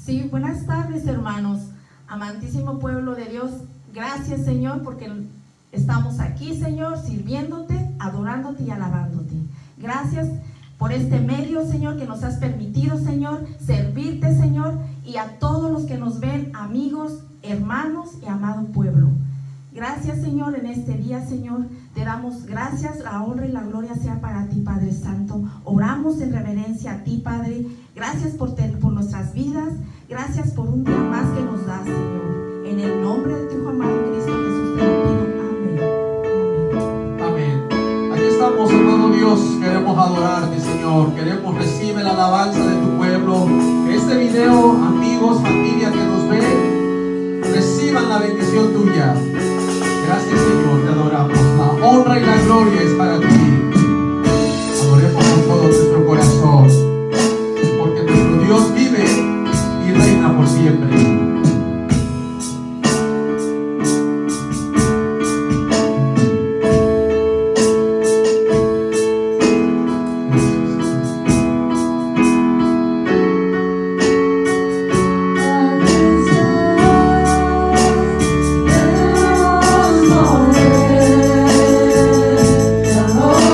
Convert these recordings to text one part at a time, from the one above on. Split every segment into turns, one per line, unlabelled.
Sí, buenas tardes, hermanos, amantísimo pueblo de Dios. Gracias, Señor, porque estamos aquí, Señor, sirviéndote, adorándote y alabándote. Gracias por este medio, Señor, que nos has permitido, Señor, servirte, Señor, y a todos los que nos ven, amigos, hermanos y amado pueblo. Gracias, Señor, en este día, Señor, te damos gracias, la honra y la gloria sea para ti, Padre Santo. Oramos en reverencia a ti, Padre. Gracias por nuestras vidas, gracias por un día más que nos das, Señor. En el nombre de tu Hijo amado Cristo Jesús te lo pido. Amén.
Amén. Aquí estamos, amado Dios, queremos adorarte, Señor. Queremos recibir la alabanza de tu pueblo. Este video, amigos, familia que nos ven, reciban la bendición tuya. Gracias, Señor, te adoramos. La honra y la gloria es para ti. Adoremos con todo nuestro corazón, porque nuestro Dios vive y reina por siempre.
Oh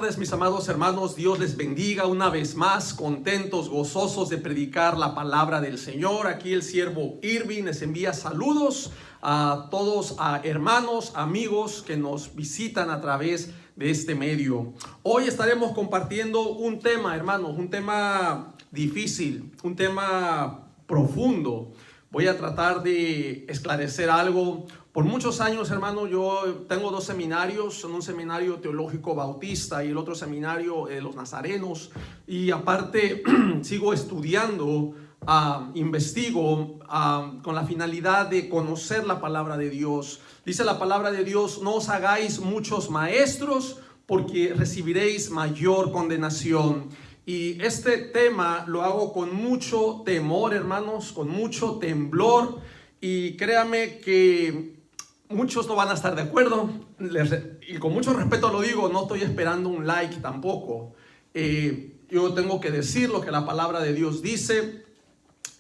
tardes, mis amados hermanos. Dios les bendiga una vez más, contentos, gozosos de predicar la palabra del Señor. Aquí el siervo Irving les envía saludos a todos, a hermanos, amigos que nos visitan a través de este medio. Hoy estaremos compartiendo un tema, hermanos, un tema difícil, un tema profundo. Voy a tratar de esclarecer algo. Por muchos años, hermano, yo tengo dos seminarios, un seminario teológico bautista y el otro seminario de los nazarenos. Y aparte sigo estudiando, investigo con la finalidad de conocer la palabra de Dios. Dice la palabra de Dios: no os hagáis muchos maestros, porque recibiréis mayor condenación. Y este tema lo hago con mucho temor, hermanos, con mucho temblor. Y créame que muchos no van a estar de acuerdo, y con mucho respeto lo digo, no estoy esperando un like tampoco. Yo tengo que decir lo que la palabra de Dios dice,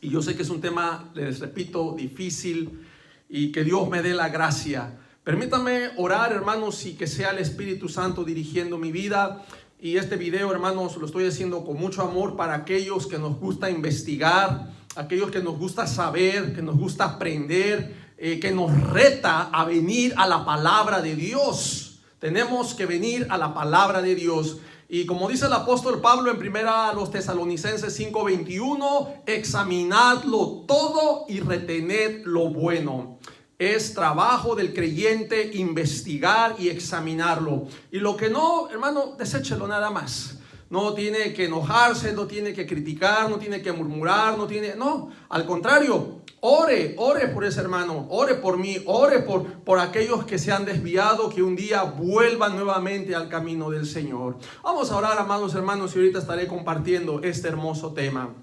y yo sé que es un tema, les repito, difícil, y que Dios me dé la gracia. Permítanme orar, hermanos, y que sea el Espíritu Santo dirigiendo mi vida. Y este video, hermanos, lo estoy haciendo con mucho amor para aquellos que nos gusta investigar, aquellos que nos gusta saber, que nos gusta aprender, que nos reta a venir a la palabra de Dios. Tenemos que venir a la palabra de Dios. Y como dice el apóstol Pablo en 1 Tesalonicenses 5:21, examinadlo todo y retened lo bueno. Es trabajo del creyente investigar y examinarlo. Y lo que no, hermano, deséchelo nada más. No tiene que enojarse, no tiene que criticar, no tiene que murmurar, no, al contrario, ore por ese hermano, ore por mí, ore por aquellos que se han desviado, que un día vuelvan nuevamente al camino del Señor. Vamos a orar, amados hermanos, y ahorita estaré compartiendo este hermoso tema.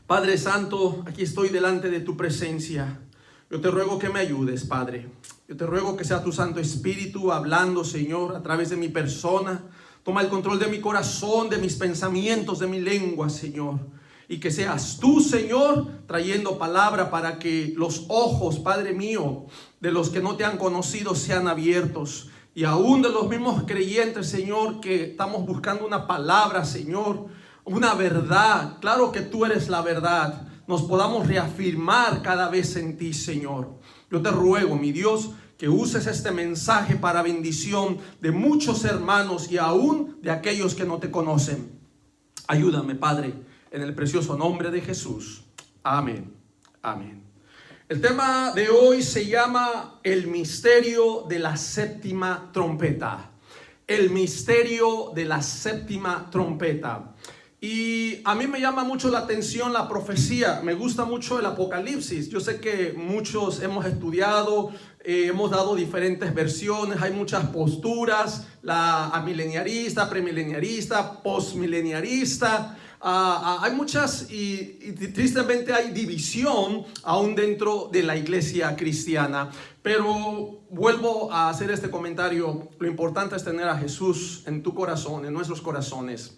Padre Santo, aquí estoy delante de tu presencia. Yo te ruego que me ayudes, Padre. Yo te ruego que sea tu Santo Espíritu hablando, Señor, a través de mi persona. Toma el control de mi corazón, de mis pensamientos, de mi lengua, Señor. Y que seas tú, Señor, trayendo palabra para que los ojos, Padre mío, de los que no te han conocido sean abiertos. Y aún de los mismos creyentes, Señor, que estamos buscando una palabra, Señor, una verdad. Claro que tú eres la verdad. Nos podamos reafirmar cada vez en ti, Señor. Yo te ruego, mi Dios, que uses este mensaje para bendición de muchos hermanos y aún de aquellos que no te conocen. Ayúdame, Padre, en el precioso nombre de Jesús. Amén. Amén. El tema de hoy se llama el misterio de la séptima trompeta. El misterio de la séptima trompeta. Y a mí me llama mucho la atención la profecía. Me gusta mucho el Apocalipsis. Yo sé que muchos hemos estudiado, hemos dado diferentes versiones. Hay muchas posturas: la amileniarista, premileniarista, postmileniarista. Hay muchas, y tristemente hay división aún dentro de la iglesia cristiana. Pero vuelvo a hacer este comentario: lo importante es tener a Jesús en tu corazón, en nuestros corazones.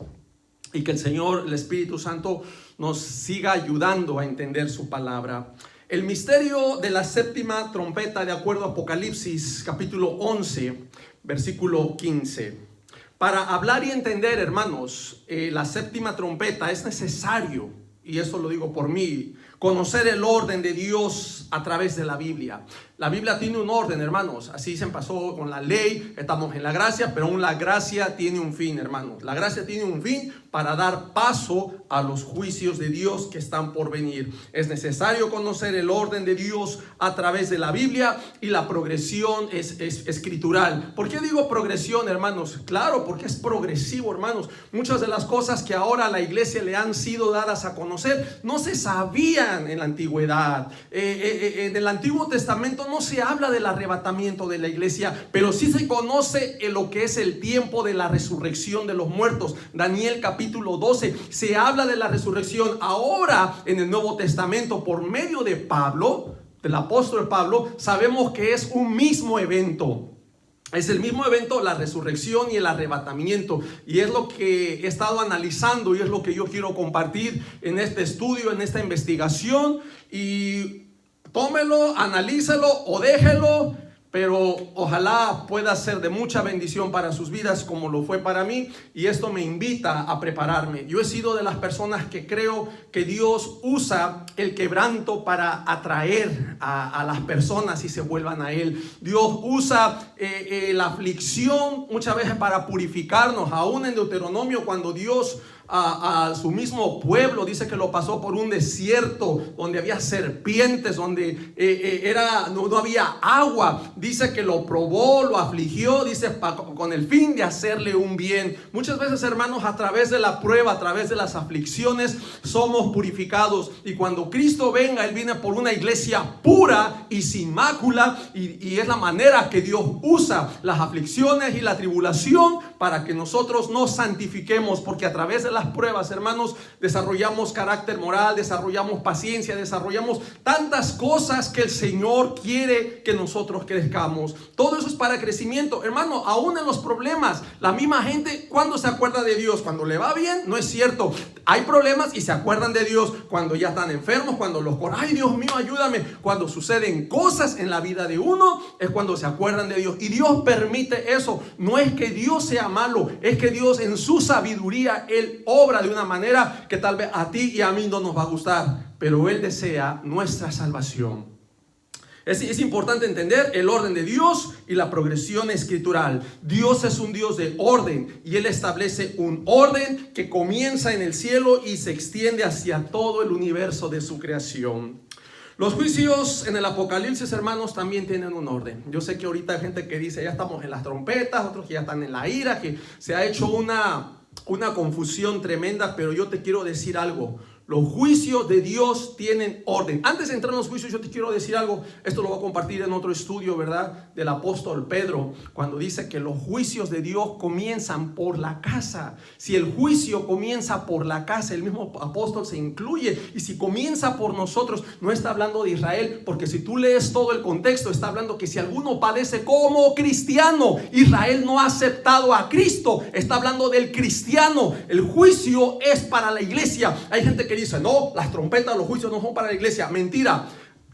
Y que el Señor, el Espíritu Santo, nos siga ayudando a entender su palabra. El misterio de la séptima trompeta, de acuerdo a Apocalipsis, capítulo 11, versículo 15. Para hablar y entender, hermanos, la séptima trompeta es necesario, y eso lo digo por mí, conocer el orden de Dios a través de la Biblia. La Biblia tiene un orden, hermanos. Así se pasó con la ley. Estamos en la gracia, pero aún la gracia tiene un fin, hermanos. La gracia tiene un fin para dar paso a los juicios de Dios que están por venir. Es necesario conocer el orden de Dios a través de la Biblia, y la progresión es escritural. ¿Por qué digo progresión, hermanos? Claro, porque es progresivo, hermanos. Muchas de las cosas que ahora a la iglesia le han sido dadas a conocer no se sabían en la antigüedad. En el Antiguo Testamento no se habla del arrebatamiento de la iglesia, pero sí se conoce lo que es el tiempo de la resurrección de los muertos. Daniel capítulo 12 se habla de la resurrección. Ahora en el Nuevo Testamento, por medio de Pablo, del apóstol Pablo, sabemos que es un mismo evento. Es el mismo evento, la resurrección y el arrebatamiento. Y es lo que he estado analizando, y es lo que yo quiero compartir en este estudio, en esta investigación. Y tómelo, analícelo o déjelo, pero ojalá pueda ser de mucha bendición para sus vidas como lo fue para mí, y esto me invita a prepararme. Yo he sido de las personas que creo que Dios usa el quebranto para atraer a las personas y se vuelvan a Él. Dios usa la aflicción muchas veces para purificarnos. Aún en Deuteronomio, cuando Dios a su mismo pueblo dice que lo pasó por un desierto donde había serpientes, donde no había agua, dice que lo probó, lo afligió, dice con el fin de hacerle un bien. Muchas veces, hermanos, a través de la prueba, a través de las aflicciones, somos purificados, y cuando Cristo venga, Él viene por una iglesia pura y sin mácula, y es la manera que Dios usa las aflicciones y la tribulación para que nosotros nos santifiquemos, porque a través de las pruebas, hermanos, desarrollamos carácter moral, desarrollamos paciencia, desarrollamos tantas cosas que el Señor quiere que nosotros crezcamos. Todo eso es para crecimiento, hermano. Aún en los problemas, la misma gente, ¿cuándo se acuerda de Dios? Cuando le va bien, no es cierto. Hay problemas y se acuerdan de Dios cuando ya están enfermos, cuando los corren. Ay, Dios mío, ayúdame. Cuando suceden cosas en la vida de uno, es cuando se acuerdan de Dios. Y Dios permite eso. No es que Dios sea malo, es que Dios en su sabiduría, Él obra de una manera que tal vez a ti y a mí no nos va a gustar, pero Él desea nuestra salvación. Es importante entender el orden de Dios y la progresión escritural. Dios es un Dios de orden, y Él establece un orden que comienza en el cielo y se extiende hacia todo el universo de su creación. Los juicios en el Apocalipsis, hermanos, también tienen un orden. Yo sé que ahorita hay gente que dice ya estamos en las trompetas, otros que ya están en la ira, que se ha hecho una confusión tremenda, pero yo te quiero decir algo. Los juicios de Dios tienen orden. Antes de entrar en los juicios, yo te quiero decir algo. Esto lo voy a compartir en otro estudio, ¿verdad? Del apóstol Pedro, cuando dice que los juicios de Dios comienzan por la casa. Si el juicio comienza por la casa, el mismo apóstol se incluye. Y si comienza por nosotros, no está hablando de Israel, porque si tú lees todo el contexto, está hablando que si alguno padece como cristiano, Israel no ha aceptado a Cristo. Está hablando del cristiano. El juicio es para la iglesia. Hay gente que dice, no, las trompetas, los juicios no son para la iglesia. Mentira.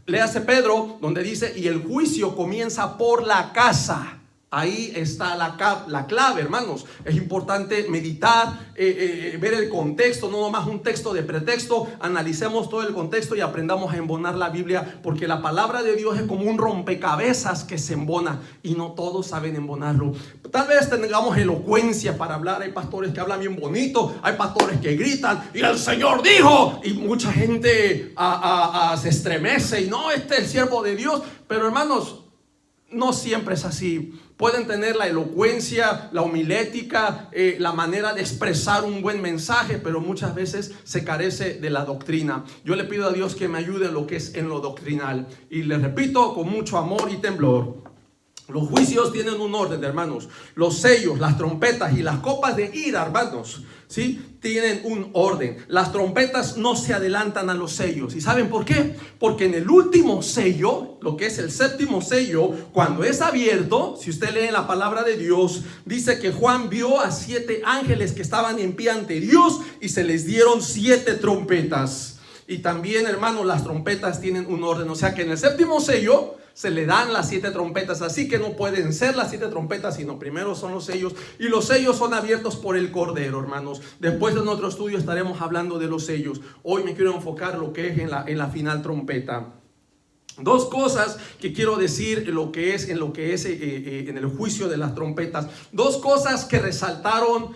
Léase Pedro, donde dice, y el juicio comienza por la casa. Ahí está la clave, hermanos. Es importante meditar, ver el contexto, no nomás un texto de pretexto. Analicemos todo el contexto y aprendamos a embonar la Biblia, porque la palabra de Dios es como un rompecabezas que se embona y no todos saben embonarlo. Tal vez tengamos elocuencia para hablar. Hay pastores que hablan bien bonito, hay pastores que gritan y el Señor dijo, y mucha gente se estremece y no, este es el siervo de Dios. Pero hermanos, no siempre es así. Pueden tener la elocuencia, la homilética, la manera de expresar un buen mensaje, pero muchas veces se carece de la doctrina. Yo le pido a Dios que me ayude en lo que es en lo doctrinal. Y le repito con mucho amor y temblor, los juicios tienen un orden, hermanos. Los sellos, las trompetas y las copas de ira, hermanos, ¿sí? Tienen un orden. Las trompetas no se adelantan a los sellos. ¿Y saben por qué? Porque en el último sello, lo que es el séptimo sello, cuando es abierto, si usted lee la palabra de Dios, dice que Juan vio a 7 ángeles que estaban en pie ante Dios y se les dieron 7 trompetas. Y también, hermanos, las trompetas tienen un orden. O sea que en el séptimo sello se le dan las 7 trompetas. Así que no pueden ser las 7 trompetas, sino primero son los sellos. Y los sellos son abiertos por el Cordero, hermanos. Después de nuestro estudio estaremos hablando de los sellos. Hoy me quiero enfocar lo que es en la final trompeta. Dos cosas que quiero decir en el juicio de las trompetas. Dos cosas que resaltaron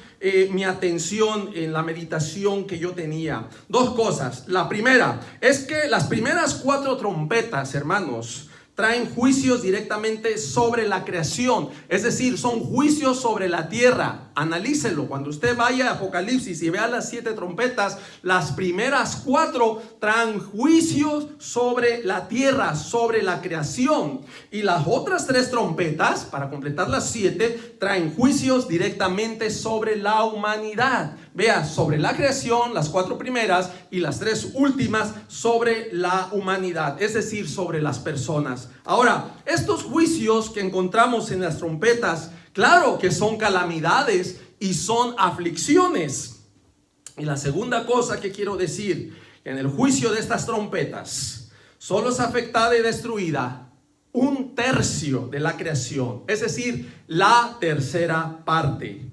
mi atención en la meditación que yo tenía. Dos cosas. La primera es que las primeras 4 trompetas, hermanos, traen juicios directamente sobre la creación. Es decir, son juicios sobre la tierra. Analícelo. Cuando usted vaya a Apocalipsis y vea las 7 trompetas, las primeras 4 traen juicios sobre la tierra, sobre la creación. Y las otras 3 trompetas, para completar las 7, traen juicios directamente sobre la humanidad. Vea, sobre la creación, las 4 primeras, y las 3 últimas sobre la humanidad, es decir, sobre las personas. Ahora, estos juicios que encontramos en las trompetas, claro que son calamidades y son aflicciones. Y la segunda cosa que quiero decir, en el juicio de estas trompetas, solo es afectada y destruida un tercio de la creación, es decir, la tercera parte.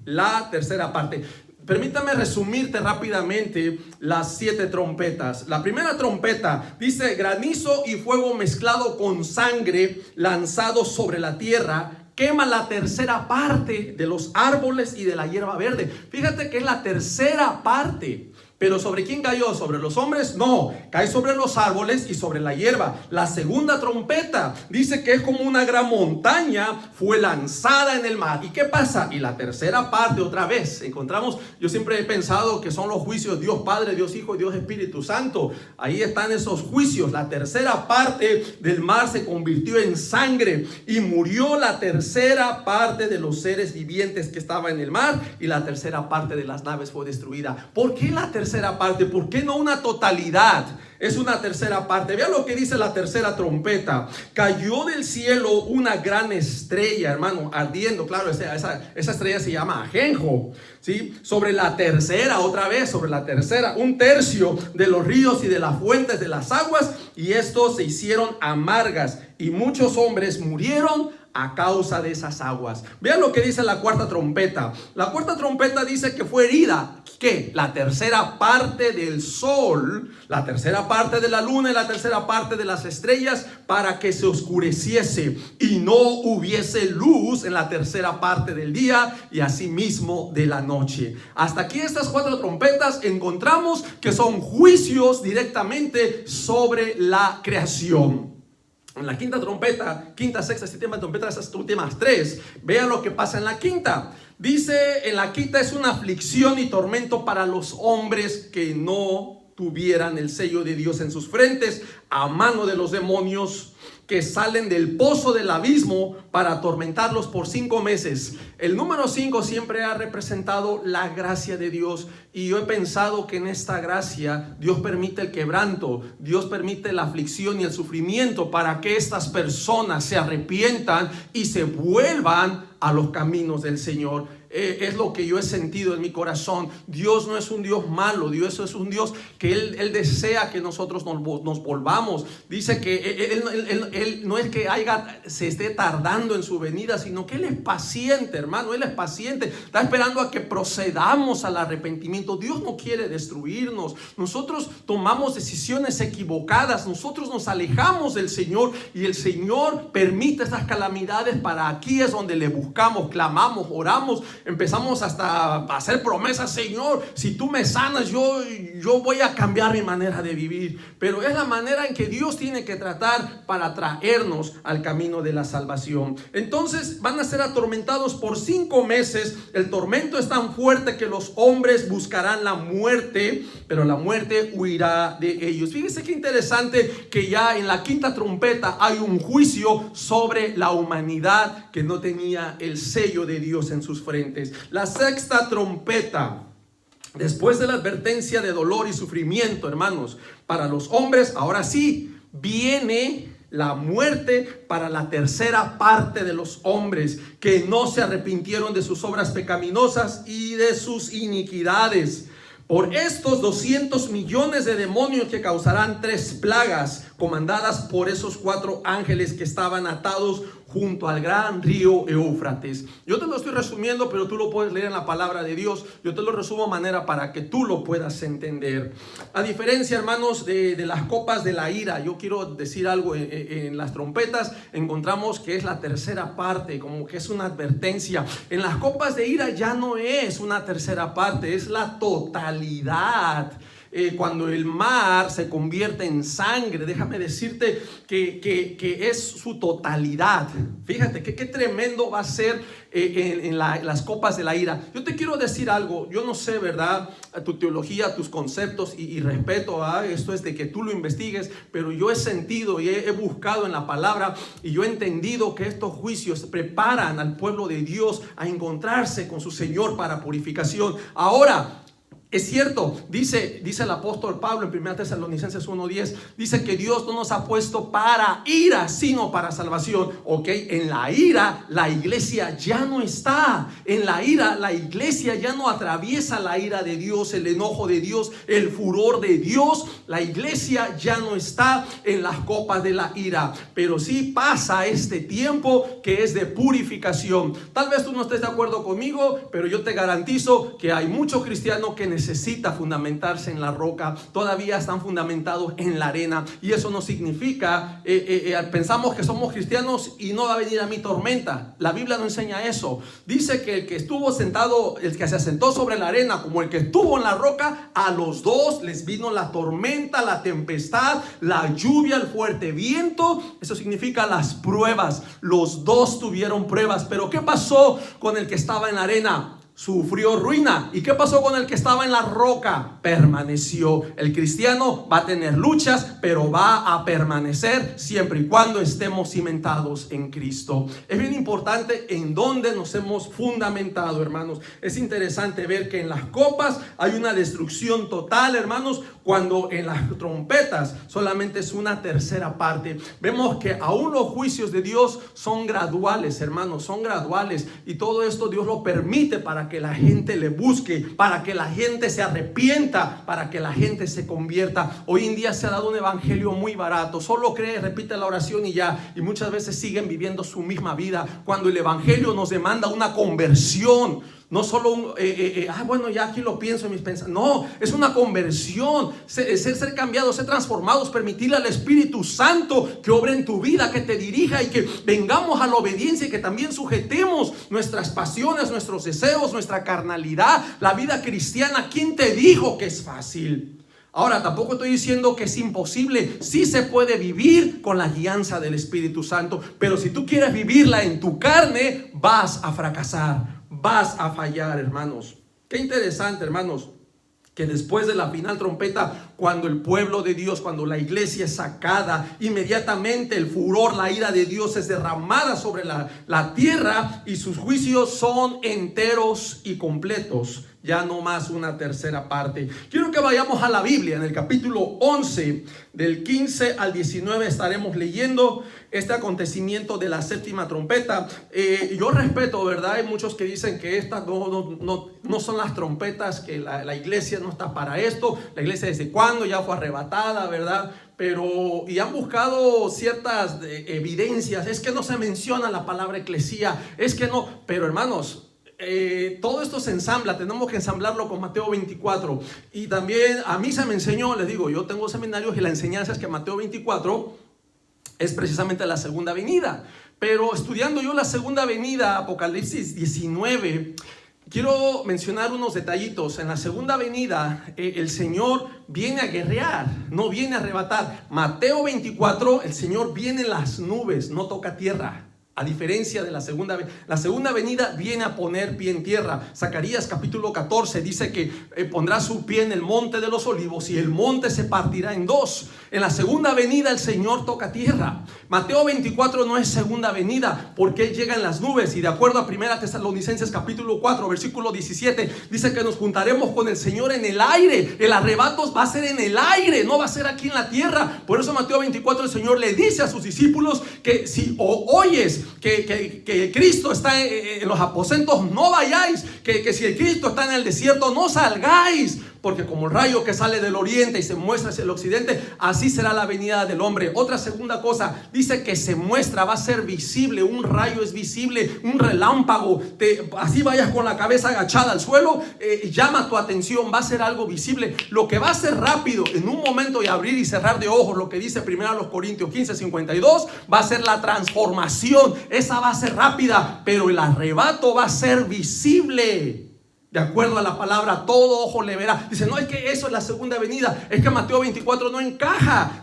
Permítame resumirte rápidamente las 7 trompetas. La primera trompeta dice: granizo y fuego mezclado con sangre lanzado sobre la tierra. Quema la tercera parte de los árboles y de la hierba verde. Fíjate que es la tercera parte. Pero ¿sobre quién cayó? ¿Sobre los hombres? No, cae sobre los árboles y sobre la hierba. La segunda trompeta dice que es como una gran montaña, fue lanzada en el mar. ¿Y qué pasa? Y la tercera parte otra vez encontramos, yo siempre he pensado que son los juicios de Dios Padre, Dios Hijo y Dios Espíritu Santo. Ahí están esos juicios. La tercera parte del mar se convirtió en sangre y murió la tercera parte de los seres vivientes que estaban en el mar, y la tercera parte de las naves fue destruida. ¿Por qué la tercera parte? ¿Por qué no una totalidad? Es una tercera parte. Vean lo que dice la tercera trompeta. Cayó del cielo una gran estrella, hermano, ardiendo. Claro, esa estrella se llama ajenjo, ¿sí? Sobre la tercera, otra vez, sobre la tercera, un tercio de los ríos y de las fuentes de las aguas, y estos se hicieron amargas, y muchos hombres murieron a causa de esas aguas. Vean lo que dice la cuarta trompeta. La cuarta trompeta dice que fue herida, ¿qué? La tercera parte del sol, la tercera parte de la luna y la tercera parte de las estrellas, para que se oscureciese y no hubiese luz en la tercera parte del día y asimismo de la noche. Hasta aquí estas 4 trompetas encontramos que son juicios directamente sobre la creación. En la quinta trompeta, quinta, sexta, séptima trompeta, esas últimas 3, vean lo que pasa en la quinta. Dice, en la quinta es una aflicción y tormento para los hombres que no tuvieran el sello de Dios en sus frentes, a mano de los demonios que salen del pozo del abismo para atormentarlos por 5 meses. El número 5 siempre ha representado la gracia de Dios, y yo he pensado que en esta gracia Dios permite el quebranto, Dios permite la aflicción y el sufrimiento para que estas personas se arrepientan y se vuelvan a los caminos del Señor. Es lo que yo he sentido en mi corazón. Dios no es un Dios malo, Dios es un Dios que Él desea que nosotros nos volvamos. Dice que Él no es que se esté tardando en su venida, sino que Él es paciente, hermano. Él es paciente, está esperando a que procedamos al arrepentimiento. Dios no quiere destruirnos. Nosotros tomamos decisiones equivocadas, nosotros nos alejamos del Señor, y el Señor permite estas calamidades. Para aquí es donde le buscamos, clamamos, oramos, empezamos hasta a hacer promesas. Señor, si tú me sanas, yo voy a cambiar mi manera de vivir. Pero es la manera en que Dios tiene que tratar para traernos al camino de la salvación. Entonces van a ser atormentados por 5 meses. El tormento es tan fuerte que los hombres buscarán la muerte, pero la muerte huirá de ellos. Fíjense qué interesante que ya en la quinta trompeta hay un juicio sobre la humanidad que no tenía el sello de Dios en sus frentes. La sexta trompeta, después de la advertencia de dolor y sufrimiento, hermanos, para los hombres, ahora sí viene la muerte para la tercera parte de los hombres que no se arrepintieron de sus obras pecaminosas y de sus iniquidades. Por estos 200 millones de demonios que causarán 3 plagas comandadas por esos 4 ángeles que estaban atados junto al gran río Éufrates. Yo te lo estoy resumiendo, pero tú lo puedes leer en la palabra de Dios. Yo te lo resumo de manera para que tú lo puedas entender. A diferencia, hermanos, de las copas de la ira, yo quiero decir algo. En las trompetas encontramos que es la tercera parte, como que es una advertencia. En las copas de ira ya no es una tercera parte, es la totalidad. Cuando el mar se convierte en sangre, déjame decirte que es su totalidad. Fíjate qué tremendo va a ser en las copas de la ira. Yo te quiero decir algo. Yo no sé, ¿verdad?, tu teología, tus conceptos, y respeto a esto, es de que tú lo investigues, pero yo he sentido y he buscado en la palabra, y yo he entendido que estos juicios preparan al pueblo de Dios a encontrarse con su Señor para purificación. Ahora, Es cierto, dice el apóstol Pablo en 1 Tesalonicenses 1:10, dice que Dios no nos ha puesto para ira, sino para salvación. Ok, en la ira la iglesia ya no está. En la ira la iglesia ya no atraviesa la ira de Dios, el enojo de Dios, el furor de Dios. La iglesia ya no está en las copas de la ira, pero sí pasa este tiempo que es de purificación. Tal vez tú no estés de acuerdo conmigo, pero yo te garantizo que hay muchos cristianos que necesita fundamentarse en la roca, todavía están fundamentados en la arena, y eso no significa pensamos que somos cristianos y no va a venir a mí tormenta. La Biblia no enseña eso. Dice que el que estuvo sentado, el que se asentó sobre la arena, como el que estuvo en la roca, a los dos les vino la tormenta, la tempestad, la lluvia, el fuerte viento. Eso significa las pruebas. Los dos tuvieron pruebas. Pero ¿qué pasó con el que estaba en la arena? Sufrió ruina. ¿Y qué pasó con el que estaba en la roca? Permaneció. El cristiano va a tener luchas, pero va a permanecer siempre y cuando estemos cimentados en Cristo. Es bien importante en dónde nos hemos fundamentado, hermanos. Es interesante ver que en las copas hay una destrucción total, hermanos, cuando en las trompetas solamente es una tercera parte. Vemos que aún los juicios de Dios son graduales, hermanos, son graduales, y todo esto Dios lo permite para que la gente le busque, para que la gente se arrepienta, para que la gente se convierta. Hoy en día se ha dado un evangelio muy barato. Solo cree, repite la oración y ya. Y muchas veces siguen viviendo su misma vida, cuando el evangelio nos demanda una conversión. No solo un, bueno, ya aquí lo pienso en mis pensamientos. No, es una conversión, ser cambiados, ser transformados, permitirle al Espíritu Santo que obre en tu vida, que te dirija, y que vengamos a la obediencia, y que también sujetemos nuestras pasiones, nuestros deseos, nuestra carnalidad. La vida cristiana, ¿quién te dijo que es fácil? Ahora, tampoco estoy diciendo que es imposible. Sí se puede vivir con la guianza del Espíritu Santo, pero si tú quieres vivirla en tu carne, vas a fracasar. Vas a fallar, hermanos. Qué interesante, hermanos, que después de la final trompeta, cuando el pueblo de Dios, cuando la iglesia es sacada, inmediatamente el furor, la ira de Dios es derramada sobre la tierra, y sus juicios son enteros y completos. Ya no más una tercera parte. Quiero que vayamos a la Biblia. En el capítulo 11, del 15 al 19, estaremos leyendo este acontecimiento de la séptima trompeta. Yo respeto, ¿verdad? Hay muchos que dicen que estas no son las trompetas, que la iglesia no está para esto. La iglesia desde cuándo ya fue arrebatada, ¿verdad? Y han buscado ciertas evidencias. Es que no se menciona la palabra eclesía, es que no. Pero, hermanos, todo esto se ensambla, tenemos que ensamblarlo con Mateo 24. Y también a mí se me enseñó, les digo, yo tengo seminarios y la enseñanza es que Mateo 24 es precisamente la segunda venida. Pero estudiando yo la segunda venida, Apocalipsis 19, quiero mencionar unos detallitos. En la segunda venida, el Señor viene a guerrear, no viene a arrebatar. Mateo 24, el Señor viene en las nubes, no toca tierra. A diferencia de la segunda venida viene a poner pie en tierra. Zacarías capítulo 14 dice que pondrá su pie en el monte de los olivos y el monte se partirá en dos. En la segunda venida el Señor toca tierra. Mateo 24 no es segunda venida, porque Él llega en las nubes, y de acuerdo a 1 Tesalonicenses capítulo 4 versículo 17 dice que nos juntaremos con el Señor en el aire. El arrebato va a ser en el aire, no va a ser aquí en la tierra. Por eso Mateo 24 el Señor le dice a sus discípulos que si oyes que Cristo está en los aposentos, no vayáis, que si el Cristo está en el desierto, no salgáis, porque como el rayo que sale del oriente y se muestra hacia el occidente, así será la venida del hombre. Otra segunda cosa, dice que se muestra, va a ser visible. Un rayo es visible, un relámpago, así vayas con la cabeza agachada al suelo, llama tu atención, va a ser algo visible. Lo que va a ser rápido, en un momento de abrir y cerrar de ojos, lo que dice 1 Corintios 15:52, va a ser la transformación. Esa va a ser rápida, pero el arrebato va a ser visible. De acuerdo a la palabra, todo ojo le verá. Dice, no, es que eso es la segunda venida. Es que Mateo 24 no encaja.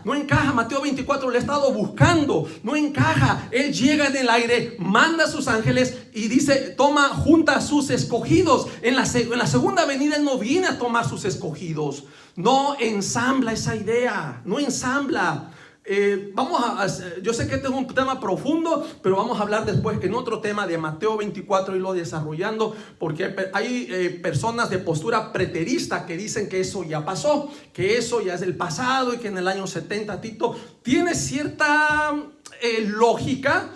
Mateo 24 le he estado buscando. No encaja. Él llega en el aire, manda a sus ángeles y dice, junta a sus escogidos. En la segunda venida Él no viene a tomar sus escogidos. No ensambla esa idea. No ensambla. yo sé que este es un tema profundo, pero vamos a hablar después en otro tema de Mateo 24, y lo desarrollando, porque hay personas de postura preterista que dicen que eso ya pasó, que eso ya es del pasado, y que en el año 70 Tito tiene cierta lógica,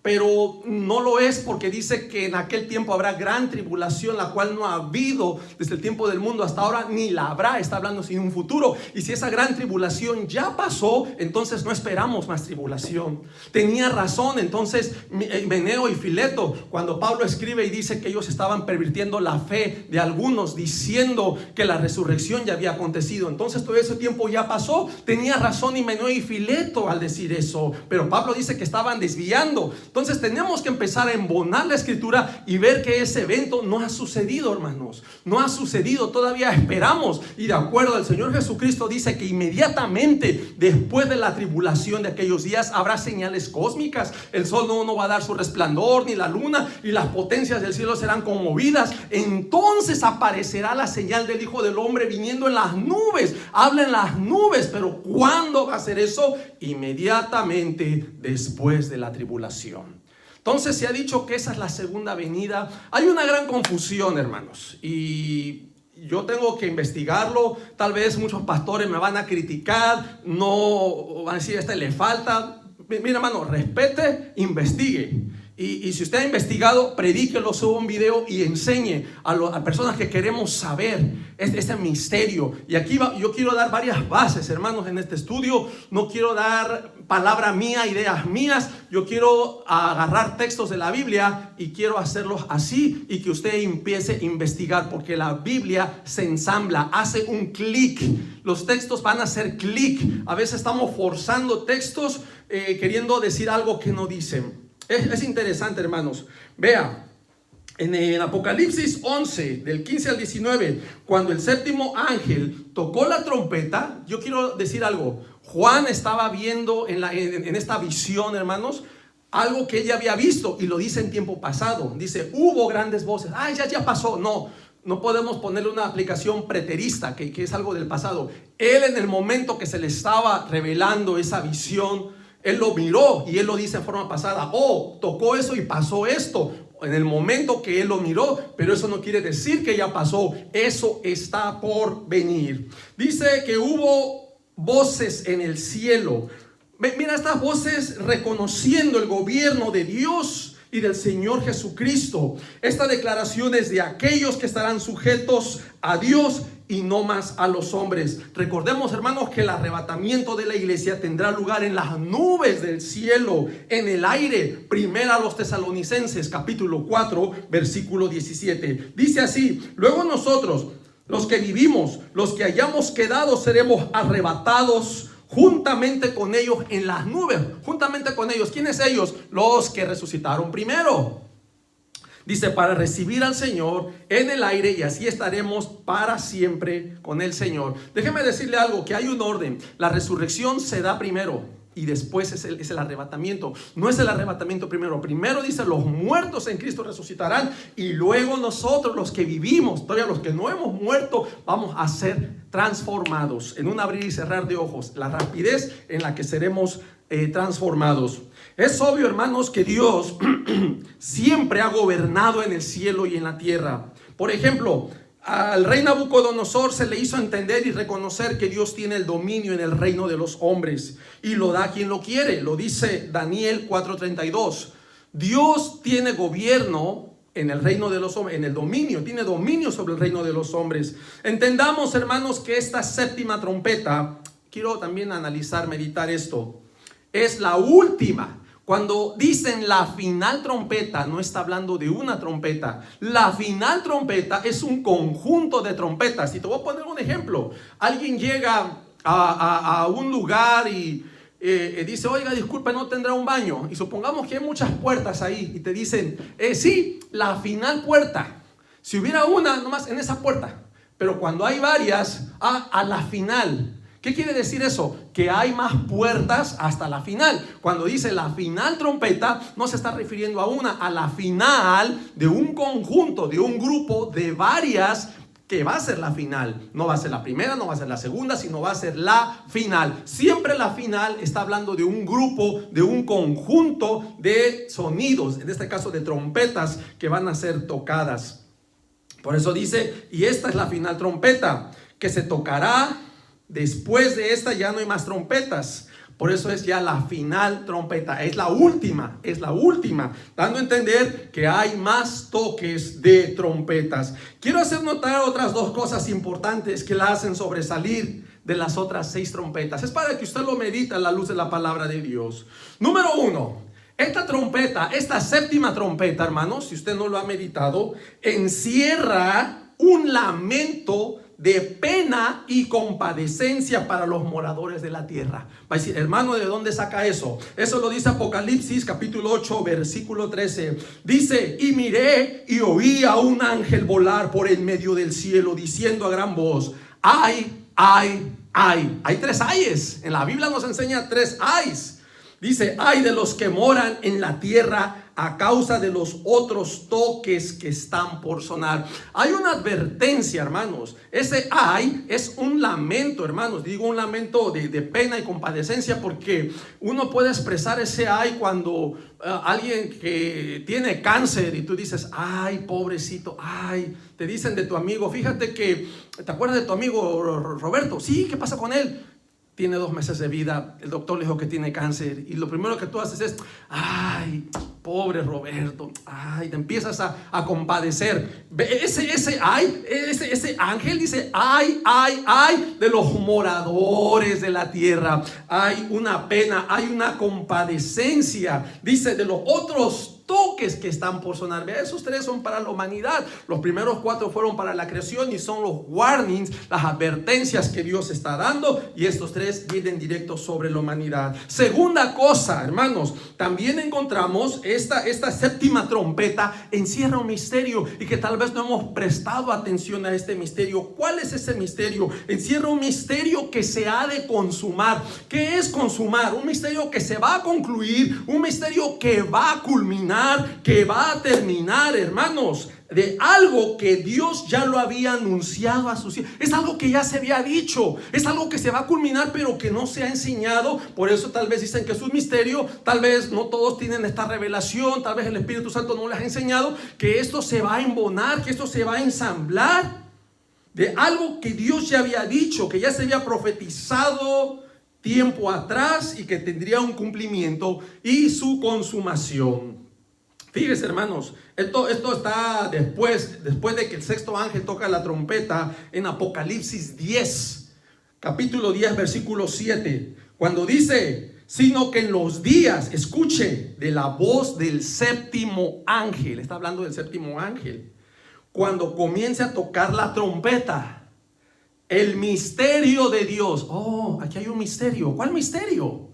pero no lo es, porque dice que en aquel tiempo habrá gran tribulación, la cual no ha habido desde el tiempo del mundo hasta ahora, ni la habrá. Está hablando sin un futuro. Y si esa gran tribulación ya pasó, entonces no esperamos más tribulación. Tenía razón entonces Meneo y Fileto cuando Pablo escribe y dice que ellos estaban pervirtiendo la fe de algunos, diciendo que la resurrección ya había acontecido. Entonces todo ese tiempo ya pasó. Tenía razón Meneo y Fileto al decir eso, pero Pablo dice que estaban desviando. Entonces tenemos que empezar a embonar la escritura y ver que ese evento no ha sucedido, hermanos. No ha sucedido, todavía esperamos. Y de acuerdo al Señor Jesucristo dice que inmediatamente después de la tribulación de aquellos días habrá señales cósmicas. El sol no va a dar su resplandor, ni la luna, y las potencias del cielo serán conmovidas. Entonces aparecerá la señal del Hijo del Hombre viniendo en las nubes. Habla en las nubes, pero ¿cuándo va a ser eso? Inmediatamente después de la tribulación. Entonces se ha dicho que esa es la segunda venida. Hay una gran confusión, hermanos, y yo tengo que investigarlo. Tal vez muchos pastores me van a criticar, no van a decir, este le falta. Mira, hermano, respete, investigue. Y si usted ha investigado, predíquelo, suba un video y enseñe a personas que queremos saber este misterio. Y aquí yo quiero dar varias bases, hermanos, en este estudio. No quiero dar palabra mía, ideas mías. Yo quiero agarrar textos de la Biblia y quiero hacerlos así, y que usted empiece a investigar, porque la Biblia se ensambla, hace un clic. Los textos van a hacer clic. A veces estamos forzando textos queriendo decir algo que no dicen. Es interesante, hermanos. Vea, en el Apocalipsis 11, del 15 al 19, cuando el séptimo ángel tocó la trompeta, yo quiero decir algo. Juan estaba viendo en esta visión, hermanos, algo que ella había visto, y lo dice en tiempo pasado. Dice, hubo grandes voces. Ay, ya pasó. No podemos ponerle una aplicación preterista, que es algo del pasado. Él, en el momento que se le estaba revelando esa visión, él lo miró y él lo dice en forma pasada. Tocó eso y pasó esto en el momento que él lo miró, pero eso no quiere decir que ya pasó. Eso está por venir. Dice que hubo voces en el cielo. Mira estas voces reconociendo el gobierno de Dios y del Señor Jesucristo. Esta declaración es de aquellos que estarán sujetos a Dios y no más a los hombres. Recordemos, hermanos, que el arrebatamiento de la iglesia tendrá lugar en las nubes del cielo, en el aire. Primera a los Tesalonicenses, capítulo 4, versículo 17. Dice así: luego nosotros, los que vivimos, los que hayamos quedado, seremos arrebatados juntamente con ellos en las nubes. Juntamente con ellos. ¿Quiénes ellos? Los que resucitaron primero. Dice, para recibir al Señor en el aire, y así estaremos para siempre con el Señor. Déjeme decirle algo, que hay un orden. La resurrección se da primero y después es el arrebatamiento. No es el arrebatamiento primero. Primero dice, los muertos en Cristo resucitarán, y luego nosotros, los que vivimos, todavía los que no hemos muerto, vamos a ser transformados en un abrir y cerrar de ojos. La rapidez en la que seremos transformados. Es obvio, hermanos, que Dios siempre ha gobernado en el cielo y en la tierra. Por ejemplo, al rey Nabucodonosor se le hizo entender y reconocer que Dios tiene el dominio en el reino de los hombres, y lo da a quien lo quiere. Lo dice Daniel 4:32. Dios tiene gobierno en el reino de los hombres, en el dominio, tiene dominio sobre el reino de los hombres. Entendamos, hermanos, que esta séptima trompeta, quiero también analizar, meditar esto, es la última. Cuando dicen la final trompeta, no está hablando de una trompeta. La final trompeta es un conjunto de trompetas. Y te voy a poner un ejemplo. Alguien llega a un lugar y dice, oiga, disculpe, ¿no tendrá un baño? Y supongamos que hay muchas puertas ahí y te dicen, sí, la final puerta. Si hubiera una, nomás en esa puerta. Pero cuando hay varias, a la final. ¿Qué quiere decir eso? Que hay más puertas hasta la final. Cuando dice la final trompeta, no se está refiriendo a una, a la final de un conjunto, de un grupo de varias que va a ser la final. No va a ser la primera, no va a ser la segunda, sino va a ser la final. Siempre la final está hablando de un grupo, de un conjunto de sonidos, en este caso de trompetas que van a ser tocadas. Por eso dice, y esta es la final trompeta, que se tocará. Después de esta ya no hay más trompetas. Por eso es ya la final trompeta, es la última, dando a entender que hay más toques de trompetas. Quiero hacer notar otras dos cosas importantes que la hacen sobresalir de las otras 6 trompetas. Es para que usted lo medite a la luz de la palabra de Dios. Número 1, esta trompeta, esta 7ª trompeta, hermanos, si usted no lo ha meditado, encierra un lamento de pena y compadecencia para los moradores de la tierra. Va a decir, hermano, ¿de dónde saca eso? Eso lo dice Apocalipsis capítulo 8 versículo 13. Dice, y miré y oí a un ángel volar por en medio del cielo, diciendo a gran voz, ay, ay, ay. Hay 3 ayes. En la Biblia nos enseña 3 ayes. Dice, ay de los que moran en la tierra a causa de los otros toques que están por sonar. Hay una advertencia, hermanos. Ese ay es un lamento, hermanos. Digo un lamento de pena y compadecencia, porque uno puede expresar ese ay cuando alguien que tiene cáncer y tú dices, ay, pobrecito, ay. Te dicen de tu amigo, fíjate que, ¿te acuerdas de tu amigo Roberto? Sí, ¿qué pasa con él? Tiene 2 meses de vida, el doctor le dijo que tiene cáncer, y lo primero que tú haces es, ay, pobre Roberto, ay, te empiezas a compadecer. Ese ángel dice, ay, ay, ay, de los moradores de la tierra. Hay una pena, hay una compadecencia, dice, de los otros toques que están por sonar. Vea, esos 3 son para la humanidad. Los primeros 4 fueron para la creación y son los warnings, las advertencias que Dios está dando, y estos 3 vienen directos sobre la humanidad. Segunda cosa, hermanos, también encontramos esta 7ª trompeta encierra un misterio, y que tal vez no hemos prestado atención a este misterio. ¿Cuál es ese misterio? Encierra un misterio que se ha de consumar. ¿Qué es consumar? Un misterio que se va a concluir, un misterio que va a culminar, que va a terminar, hermanos, de algo que Dios ya lo había anunciado a sus hijos. Es algo que ya se había dicho, es algo que se va a culminar, pero que no se ha enseñado. Por eso tal vez dicen que es un misterio. Tal vez no todos tienen esta revelación, tal vez el Espíritu Santo no les ha enseñado que esto se va a embonar, que esto se va a ensamblar de algo que Dios ya había dicho, que ya se había profetizado tiempo atrás, y que tendría un cumplimiento y su consumación. Fíjense, hermanos, esto está después de que el 6º ángel toca la trompeta en Apocalipsis 10, capítulo 10, versículo 7, cuando dice, sino que en los días, escuche, de la voz del 7º ángel, está hablando del 7º ángel, cuando comience a tocar la trompeta, el misterio de Dios. Oh, aquí hay un misterio. ¿Cuál misterio?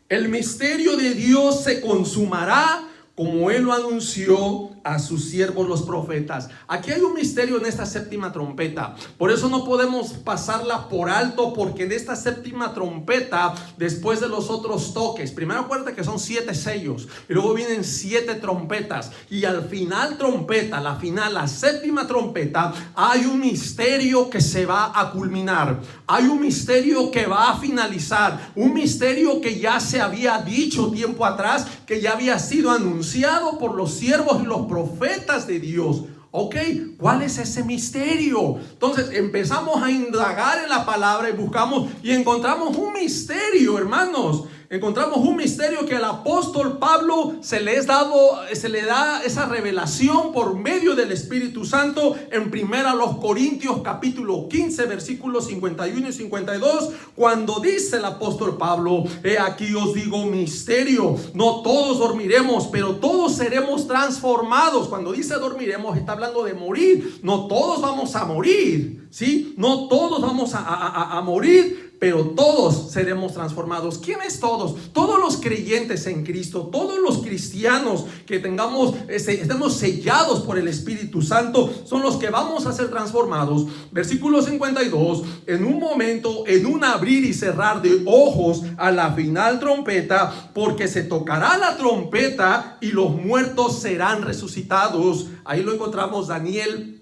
El misterio de Dios se consumará, como Él lo anunció a sus siervos los profetas. Aquí hay un misterio en esta 7ª trompeta. Por eso no podemos pasarla por alto, porque en esta 7ª trompeta, después de los otros toques, primero acuérdate que son 7 sellos, y luego vienen 7 trompetas, y al final trompeta, la final, la 7ª trompeta, hay un misterio que se va a culminar, hay un misterio que va a finalizar, un misterio que ya se había dicho tiempo atrás, que ya había sido anunciado por los siervos y los profetas de Dios. Ok, ¿cuál es ese misterio? Entonces empezamos a indagar en la palabra y buscamos y encontramos un misterio, hermanos. Encontramos un misterio que al apóstol Pablo se le da esa revelación por medio del Espíritu Santo en 1 Corintios capítulo 15 versículos 51 y 52, cuando dice el apóstol Pablo, he aquí os digo misterio, no todos dormiremos, pero todos seremos transformados. Cuando dice dormiremos, está hablando de morir. No todos vamos a morir, ¿sí? No todos vamos a morir, pero todos seremos transformados. ¿Quiénes todos? Todos los creyentes en Cristo, todos los cristianos que estemos sellados por el Espíritu Santo, son los que vamos a ser transformados. Versículo 52, en un momento, en un abrir y cerrar de ojos, a la final trompeta, porque se tocará la trompeta y los muertos serán resucitados. Ahí lo encontramos Daniel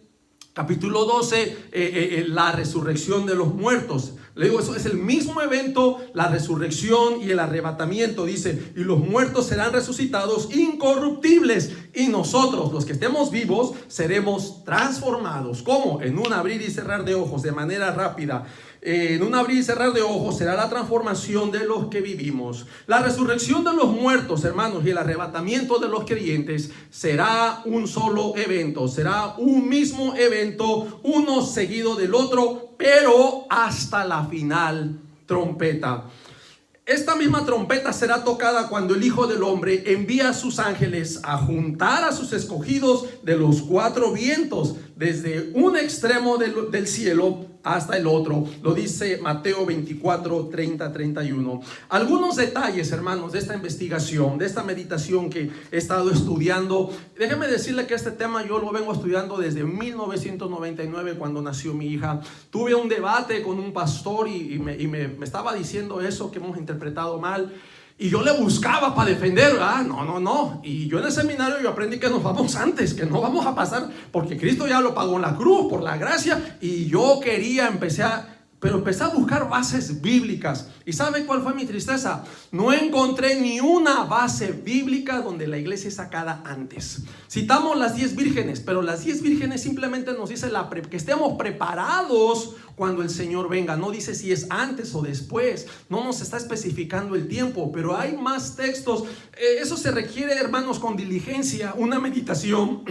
Capítulo 12, la resurrección de los muertos. Le digo, eso es el mismo evento, la resurrección y el arrebatamiento. Dice, y los muertos serán resucitados incorruptibles, y nosotros, los que estemos vivos, seremos transformados. ¿Cómo? En un abrir y cerrar de ojos, de manera rápida. En un abrir y cerrar de ojos será la transformación de los que vivimos. La resurrección de los muertos, hermanos, y el arrebatamiento de los creyentes será un solo evento, será un mismo evento, uno seguido del otro, pero hasta la final trompeta. Esta misma trompeta será tocada cuando el Hijo del Hombre envía a sus ángeles a juntar a sus escogidos de los cuatro vientos, desde un extremo del cielo hasta el otro. Lo dice Mateo 24, 30, 31. Algunos detalles, hermanos, de esta investigación, de esta meditación que he estado estudiando. Déjeme decirle que este tema yo lo vengo estudiando desde 1999, cuando nació mi hija. Tuve un debate con un pastor y me estaba diciendo eso que hemos interpretado mal. Y yo le buscaba para defender, no. Y yo en el seminario yo aprendí que nos vamos antes, que no vamos a pasar, porque Cristo ya lo pagó en la cruz, por la gracia. Y yo empecé a buscar bases bíblicas. ¿Y sabe cuál fue mi tristeza? No encontré ni una base bíblica donde la iglesia es sacada antes. Citamos las 10 vírgenes, pero las 10 vírgenes simplemente nos dice que estemos preparados cuando el Señor venga. No dice si es antes o después, no nos está especificando el tiempo, pero hay más textos. Eso se requiere, hermanos, con diligencia, una meditación,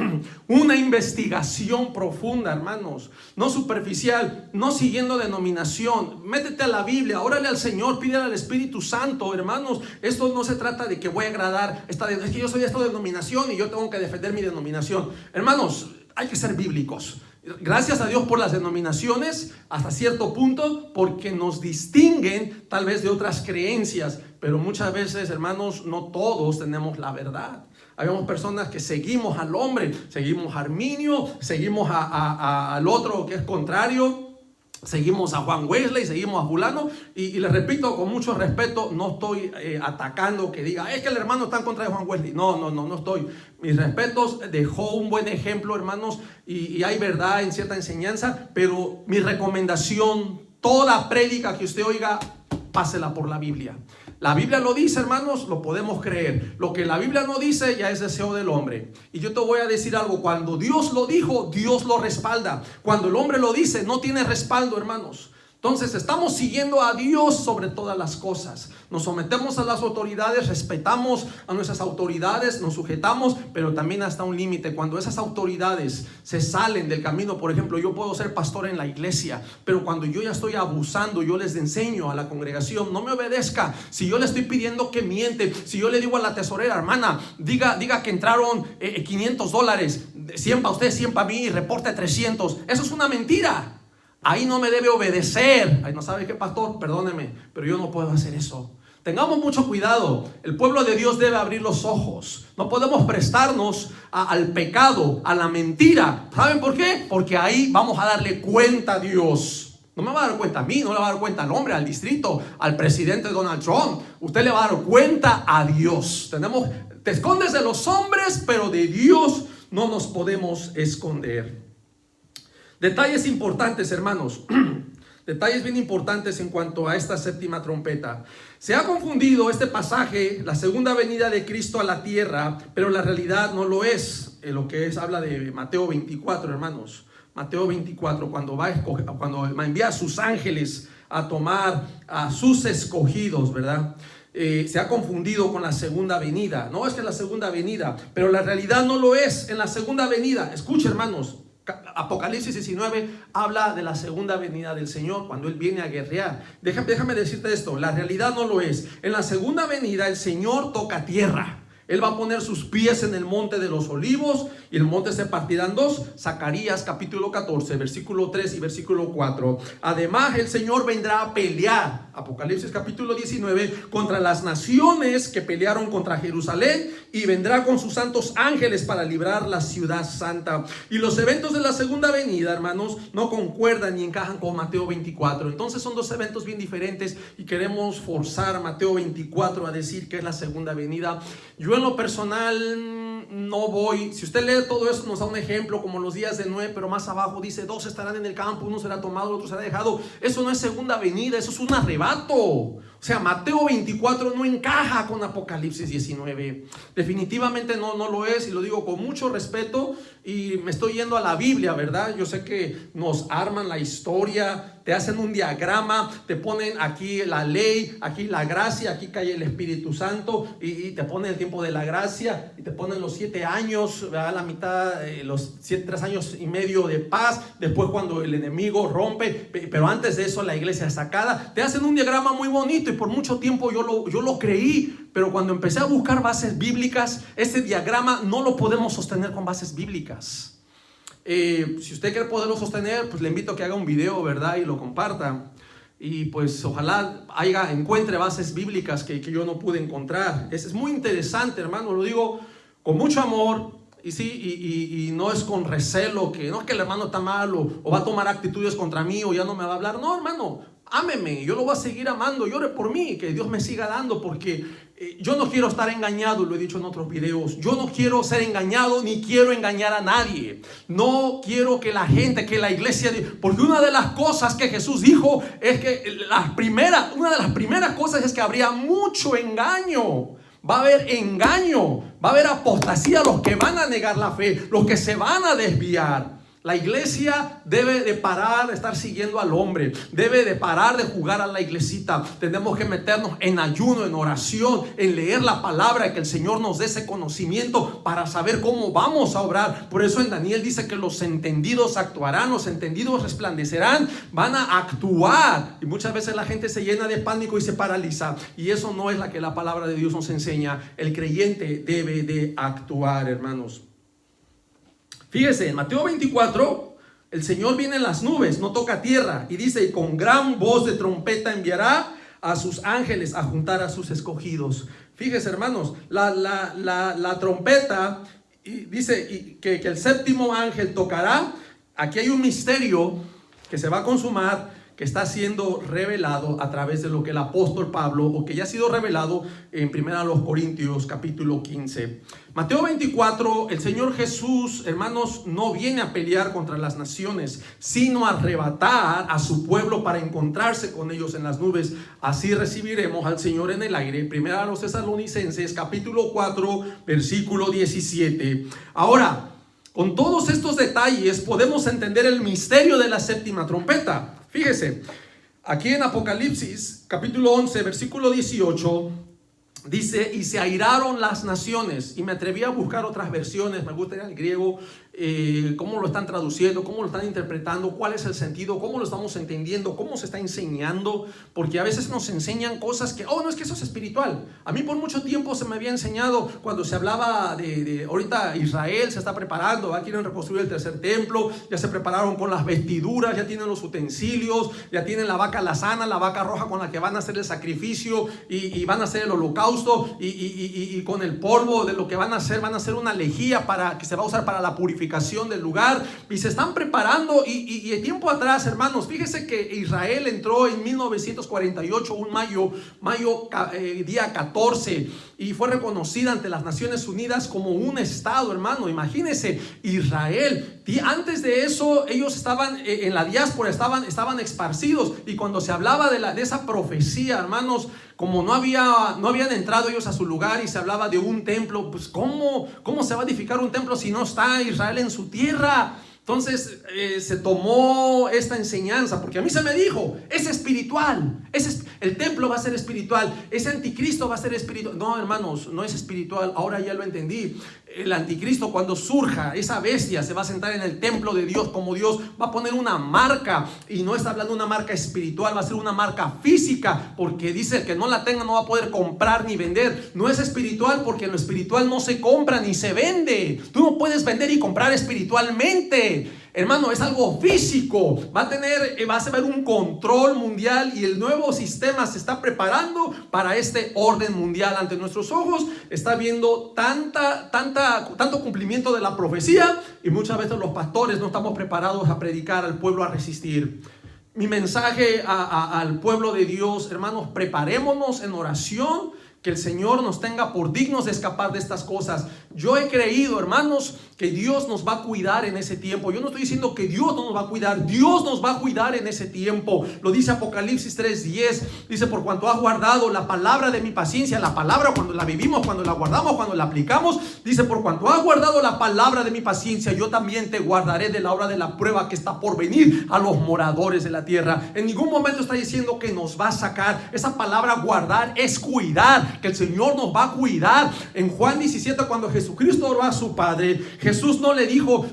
una investigación profunda, hermanos, no superficial, no siguiendo denominación. Métete a la Biblia, órale al Señor, pídele al Espíritu Santo, hermanos. Esto no se trata de que voy a agradar, es que yo soy de esta denominación y yo tengo que defender mi denominación. Hermanos, hay que ser bíblicos. Gracias a Dios por las denominaciones hasta cierto punto, porque nos distinguen tal vez de otras creencias, pero muchas veces, hermanos, no todos tenemos la verdad. Habemos personas que seguimos al hombre, seguimos a Arminio, seguimos al otro que es contrario, seguimos a Juan Wesley, seguimos a fulano, y les repito con mucho respeto, no estoy atacando que diga, es que el hermano está en contra de Juan Wesley. No estoy. Mis respetos, dejó un buen ejemplo, hermanos, y hay verdad en cierta enseñanza, pero mi recomendación, toda prédica que usted oiga, pásela por la Biblia. La Biblia lo dice, hermanos, lo podemos creer. Lo que la Biblia no dice ya es deseo del hombre. Y yo te voy a decir algo, cuando Dios lo dijo, Dios lo respalda. Cuando el hombre lo dice, no tiene respaldo, hermanos. Entonces estamos siguiendo a Dios sobre todas las cosas. Nos sometemos a las autoridades, respetamos a nuestras autoridades, nos sujetamos, pero también hasta un límite. Cuando esas autoridades se salen del camino, por ejemplo, yo puedo ser pastor en la iglesia, pero cuando yo ya estoy abusando, yo les enseño a la congregación, no me obedezca. Si yo le estoy pidiendo que miente, si yo le digo a la tesorera, hermana, diga que entraron $500, 100 para usted, 100 para mí, y reporte 300, eso es una mentira. Ahí no me debe obedecer. Ahí no sabe qué, pastor, perdóneme, pero yo no puedo hacer eso. Tengamos mucho cuidado. El pueblo de Dios debe abrir los ojos. No podemos prestarnos al pecado, a la mentira. ¿Saben por qué? Porque ahí vamos a darle cuenta a Dios. No me va a dar cuenta a mí, no le va a dar cuenta al hombre, al distrito, al presidente Donald Trump. Usted le va a dar cuenta a Dios. Te escondes de los hombres, pero de Dios no nos podemos esconder. Detalles importantes, hermanos. Detalles bien importantes en cuanto a esta séptima trompeta. Se ha confundido este pasaje, la segunda venida de Cristo a la tierra, pero la realidad no lo es. Lo que habla de Mateo 24, hermanos. Mateo 24, cuando envía a sus ángeles a tomar a sus escogidos, ¿verdad? Se ha confundido con la segunda venida. No, es que es la segunda venida, pero la realidad no lo es. En la segunda venida, escuche, hermanos, Apocalipsis 19 habla de la segunda venida del Señor, cuando Él viene a guerrear. Déjame decirte esto, la realidad no lo es. En la segunda venida el Señor toca tierra. Él va a poner sus pies en el monte de los olivos y el monte se partirá en dos. Zacarías capítulo 14, versículo 3 y versículo 4. Además el Señor vendrá a pelear, Apocalipsis capítulo 19, contra las naciones que pelearon contra Jerusalén, y vendrá con sus santos ángeles para librar la ciudad santa. Y los eventos de la segunda venida, hermanos, no concuerdan ni encajan con Mateo 24. Entonces son dos eventos bien diferentes y queremos forzar a Mateo 24 a decir que es la segunda venida. Yo en lo personal no voy. Si usted lee todo eso, nos da un ejemplo como los días de Noé, pero más abajo dice: 2 estarán en el campo, uno será tomado, el otro será dejado. Eso no es segunda venida, eso es un arrebato. O sea, Mateo 24 no encaja con Apocalipsis 19. Definitivamente no lo es, y lo digo con mucho respeto, y me estoy yendo a la Biblia, ¿verdad? Yo sé que nos arman la historia, te hacen un diagrama, te ponen aquí la ley, aquí la gracia, aquí cae el Espíritu Santo, y te ponen el tiempo de la gracia, y te ponen los 7 años, ¿verdad? La mitad, los 3 años y medio de paz, después cuando el enemigo rompe, pero antes de eso la iglesia es sacada. Te hacen un diagrama muy bonito, y por mucho tiempo yo lo creí, pero cuando empecé a buscar bases bíblicas, ese diagrama no lo podemos sostener con bases bíblicas. Si usted quiere poderlo sostener, pues le invito a que haga un video, ¿verdad? Y lo comparta. Y pues ojalá encuentre bases bíblicas que yo no pude encontrar. Es muy interesante, hermano, lo digo con mucho amor. Y sí, y no es con recelo, que no es que el hermano está mal o va a tomar actitudes contra mí o ya no me va a hablar. No, hermano, ámeme, yo lo voy a seguir amando, llore por mí, que Dios me siga dando, porque yo no quiero estar engañado, lo he dicho en otros videos. Yo no quiero ser engañado ni quiero engañar a nadie. No quiero que la gente, que la iglesia, porque una de las cosas que Jesús dijo es que una de las primeras cosas es que habría mucho engaño. Va a haber engaño, va a haber apostasía, los que van a negar la fe, los que se van a desviar. La iglesia debe de parar de estar siguiendo al hombre, debe de parar de jugar a la iglesita. Tenemos que meternos en ayuno, en oración, en leer la palabra, que el Señor nos dé ese conocimiento para saber cómo vamos a obrar. Por eso en Daniel dice que los entendidos actuarán, los entendidos resplandecerán, van a actuar. Y muchas veces la gente se llena de pánico y se paraliza, y eso no es la que la palabra de Dios nos enseña. El creyente debe de actuar, hermanos. Fíjese, en Mateo 24, el Señor viene en las nubes, no toca tierra, y dice: y con gran voz de trompeta enviará a sus ángeles a juntar a sus escogidos. Fíjese, hermanos, la trompeta, y dice que el séptimo ángel tocará. Aquí hay un misterio que se va a consumar, que está siendo revelado a través de lo que el apóstol Pablo, o que ya ha sido revelado en 1 Corintios capítulo 15. Mateo 24, el Señor Jesús, hermanos, no viene a pelear contra las naciones, sino a arrebatar a su pueblo para encontrarse con ellos en las nubes. Así recibiremos al Señor en el aire. 1 Tesalonicenses capítulo 4, versículo 17. Ahora, con todos estos detalles podemos entender el misterio de la séptima trompeta. Fíjese, aquí en Apocalipsis capítulo 11 versículo 18 dice: y se airaron las naciones. Y me atreví a buscar otras versiones, me gusta el griego, cómo lo están traduciendo, cómo lo están interpretando, cuál es el sentido, cómo lo estamos entendiendo, cómo se está enseñando, porque a veces nos enseñan cosas que, no, es que eso es espiritual. A mí por mucho tiempo se me había enseñado, cuando se hablaba de ahorita Israel se está preparando, quieren reconstruir el tercer templo, ya se prepararon con las vestiduras, ya tienen los utensilios, ya tienen la vaca lazana, la vaca roja con la que van a hacer el sacrificio y van a hacer el holocausto, y con el polvo de lo que van a hacer una lejía que se va a usar para la purificación del lugar, y se están preparando. Y el tiempo atrás, hermanos, fíjese que Israel entró en 1948, un mayo día 14, y fue reconocida ante las Naciones Unidas como un estado, hermano. Imagínense, Israel, antes de eso ellos estaban en la diáspora, estaban esparcidos, y cuando se hablaba de esa profecía, hermanos, como no habían entrado ellos a su lugar, y se hablaba de un templo, pues ¿cómo se va a edificar un templo si no está Israel en su tierra? Entonces se tomó esta enseñanza, porque a mí se me dijo, es espiritual, el templo va a ser espiritual, ese anticristo va a ser espiritual. No, hermanos, no es espiritual. Ahora ya lo entendí. El anticristo, cuando surja, esa bestia se va a sentar en el templo de Dios como Dios, va a poner una marca, y no está hablando de una marca espiritual, va a ser una marca física, porque dice: el que no la tenga no va a poder comprar ni vender. No es espiritual, porque en lo espiritual no se compra ni se vende. Tú no puedes vender y comprar espiritualmente, hermano, es algo físico. Va a ser un control mundial, y el nuevo sistema se está preparando para este orden mundial. Ante nuestros ojos está viendo tanto cumplimiento de la profecía, y muchas veces los pastores no estamos preparados a predicar al pueblo a resistir. Mi mensaje al pueblo de Dios, hermanos, preparémonos en oración, que el Señor nos tenga por dignos de escapar de estas cosas. Yo he creído, hermanos, que Dios nos va a cuidar en ese tiempo. Yo no estoy diciendo que Dios no nos va a cuidar. Dios nos va a cuidar en ese tiempo. Lo dice Apocalipsis 3:10. Dice, por cuanto has guardado la palabra de mi paciencia. La palabra cuando la vivimos, cuando la guardamos, cuando la aplicamos. Dice, por cuanto has guardado la palabra de mi paciencia, yo también te guardaré de la hora de la prueba que está por venir a los moradores de la tierra. En ningún momento está diciendo que nos va a sacar. Esa palabra guardar es cuidar, que el Señor nos va a cuidar. En Juan 17, cuando Jesucristo oró a su Padre, Jesús no le dijo,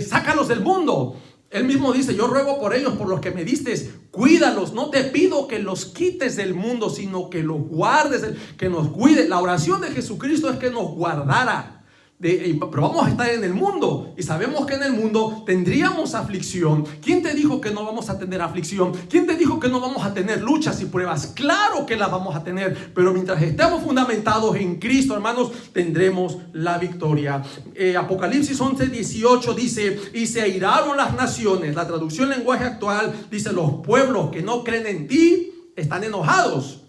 sácalos del mundo. Él mismo dice, yo ruego por ellos, por los que me diste, cuídalos. No te pido que los quites del mundo, sino que los guardes, que nos cuide. La oración de Jesucristo es que nos guardara. Pero vamos a estar en el mundo y sabemos que en el mundo tendríamos aflicción. ¿Quién te dijo que no vamos a tener aflicción? ¿Quién te dijo que no vamos a tener luchas y pruebas? Claro que las vamos a tener, pero mientras estemos fundamentados en Cristo, hermanos, tendremos la victoria. Apocalipsis 11:18 dice, y se airaron las naciones. La traducción lenguaje actual dice, los pueblos que no creen en ti están enojados.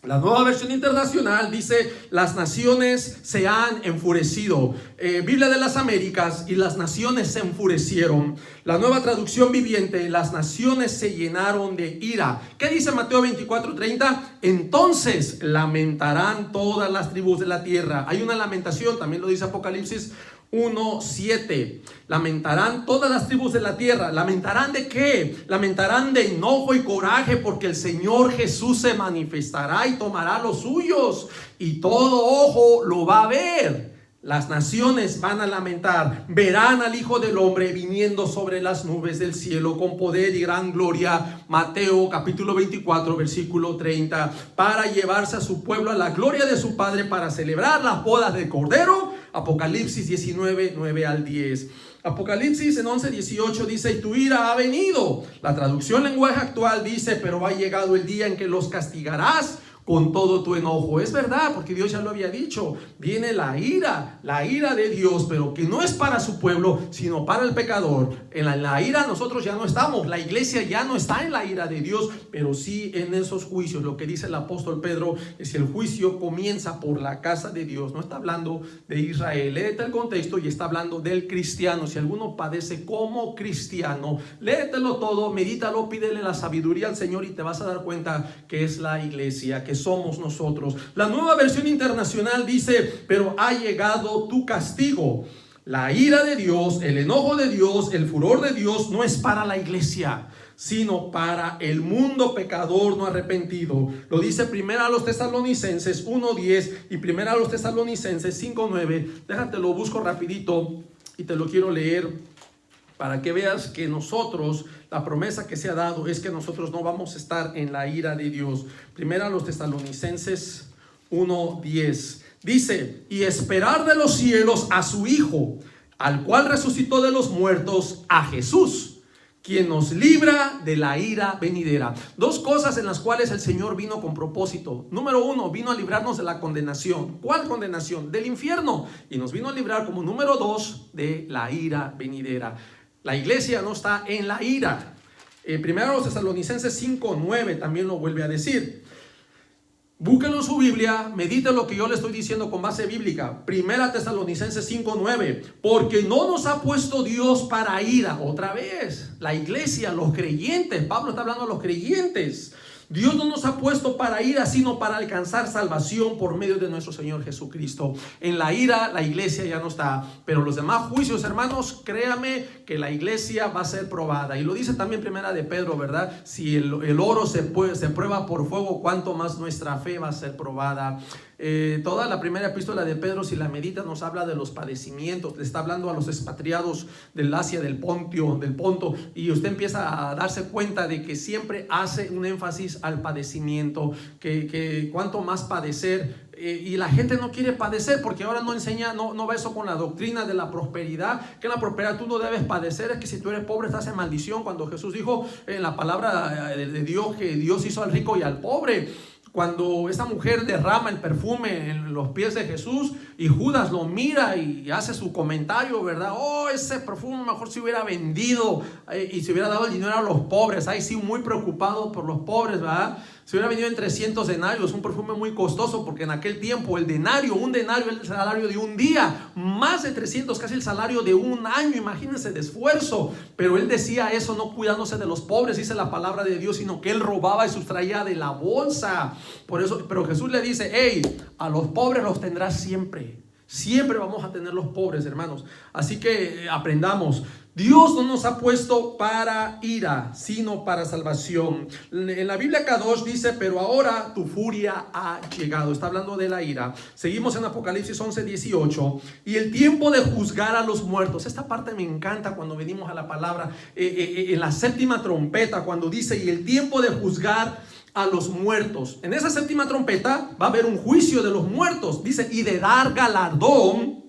La Nueva Versión Internacional dice, las naciones se han enfurecido. Biblia de las Américas, y las naciones se enfurecieron. La Nueva Traducción Viviente, las naciones se llenaron de ira. ¿Qué dice Mateo 24:30? Entonces lamentarán todas las tribus de la tierra. Hay una lamentación, también lo dice Apocalipsis 1:7. Lamentarán todas las tribus de la tierra. ¿Lamentarán de qué? Lamentarán de enojo y coraje, porque el Señor Jesús se manifestará y tomará los suyos, y todo ojo lo va a ver. Las naciones van a lamentar, verán al Hijo del Hombre viniendo sobre las nubes del cielo con poder y gran gloria. Mateo capítulo 24 versículo 30. Para llevarse a su pueblo a la gloria de su Padre, para celebrar las bodas del Cordero. Apocalipsis 19, 9 al 10. Apocalipsis en 11:18 dice, y tu ira ha venido. La traducción lenguaje actual dice, pero ha llegado el día en que los castigarás con todo tu enojo. Es verdad, porque Dios ya lo había dicho. Viene la ira de Dios, pero que no es para su pueblo, sino para el pecador. En la ira nosotros ya no estamos. La iglesia ya no está en la ira de Dios, pero sí en esos juicios. Lo que dice el apóstol Pedro es que el juicio comienza por la casa de Dios. No está hablando de Israel. Léete el contexto y está hablando del cristiano. Si alguno padece como cristiano, léetelo todo, medítalo, pídele la sabiduría al Señor y te vas a dar cuenta que es la iglesia, que somos nosotros. La Nueva Versión Internacional dice, pero ha llegado tu castigo. La ira de Dios, el enojo de Dios, el furor de Dios no es para la iglesia, sino para el mundo pecador no arrepentido. Lo dice primera a los Tesalonicenses 1:10 y primera a los Tesalonicenses 5:9. Déjate, lo busco rapidito y te lo quiero leer para que veas que nosotros, la promesa que se ha dado es que nosotros no vamos a estar en la ira de Dios. Primera a los Tesalonicenses 1:10. Dice, y esperar de los cielos a su Hijo, al cual resucitó de los muertos, a Jesús, quien nos libra de la ira venidera. Dos cosas en las cuales el Señor vino con propósito. Número uno, vino a librarnos de la condenación. ¿Cuál condenación? Del infierno. Y nos vino a librar, como número dos, de la ira venidera. La iglesia no está en la ira. Primero los Tesalonicenses 5:9 también lo vuelve a decir. Búsquenlo en su Biblia, medite lo que yo le estoy diciendo con base bíblica. Primera Tesalonicenses 5:9. Porque no nos ha puesto Dios para ira. Otra vez, la iglesia, los creyentes. Pablo está hablando a los creyentes. Dios no nos ha puesto para ira, sino para alcanzar salvación por medio de nuestro Señor Jesucristo. En la ira, la iglesia ya no está. Pero los demás juicios, hermanos, créame que la iglesia va a ser probada. Y lo dice también primera de Pedro, ¿verdad? Si el oro se prueba por fuego, ¿cuánto más nuestra fe va a ser probada? Toda la primera epístola de Pedro, si la medita, nos habla de los padecimientos. Le está hablando a los expatriados del Asia, del Ponto, y usted empieza a darse cuenta de que siempre hace un énfasis al padecimiento, que cuanto más padecer, y la gente no quiere padecer porque ahora no enseña, no va eso con la doctrina de la prosperidad, que en la prosperidad tú no debes padecer, es que si tú eres pobre estás en maldición, cuando Jesús dijo en la palabra de Dios que Dios hizo al rico y al pobre. Cuando esa mujer derrama el perfume en los pies de Jesús y Judas lo mira y hace su comentario, ¿verdad? Oh, ese perfume mejor se hubiera vendido y se hubiera dado el dinero a los pobres. Ahí sí, muy preocupado por los pobres, ¿verdad? Se hubiera venido en 300 denarios, un perfume muy costoso, porque en aquel tiempo un denario era el salario de un día, más de 300, casi el salario de un año. Imagínense de esfuerzo. Pero él decía eso no cuidándose de los pobres, dice la palabra de Dios, sino que él robaba y sustraía de la bolsa. Por eso, pero Jesús le dice: hey, a los pobres los tendrás siempre. Siempre vamos a tener los pobres, hermanos. Así que aprendamos. Dios no nos ha puesto para ira, sino para salvación. En la Biblia Kadosh dice: pero ahora tu furia ha llegado. Está hablando de la ira. Seguimos en Apocalipsis 11:18. Y el tiempo de juzgar a los muertos. Esta parte me encanta cuando venimos a la palabra. En la séptima trompeta, cuando dice: y el tiempo de juzgar a los muertos. En esa séptima trompeta va a haber un juicio de los muertos. Dice: y de dar galardón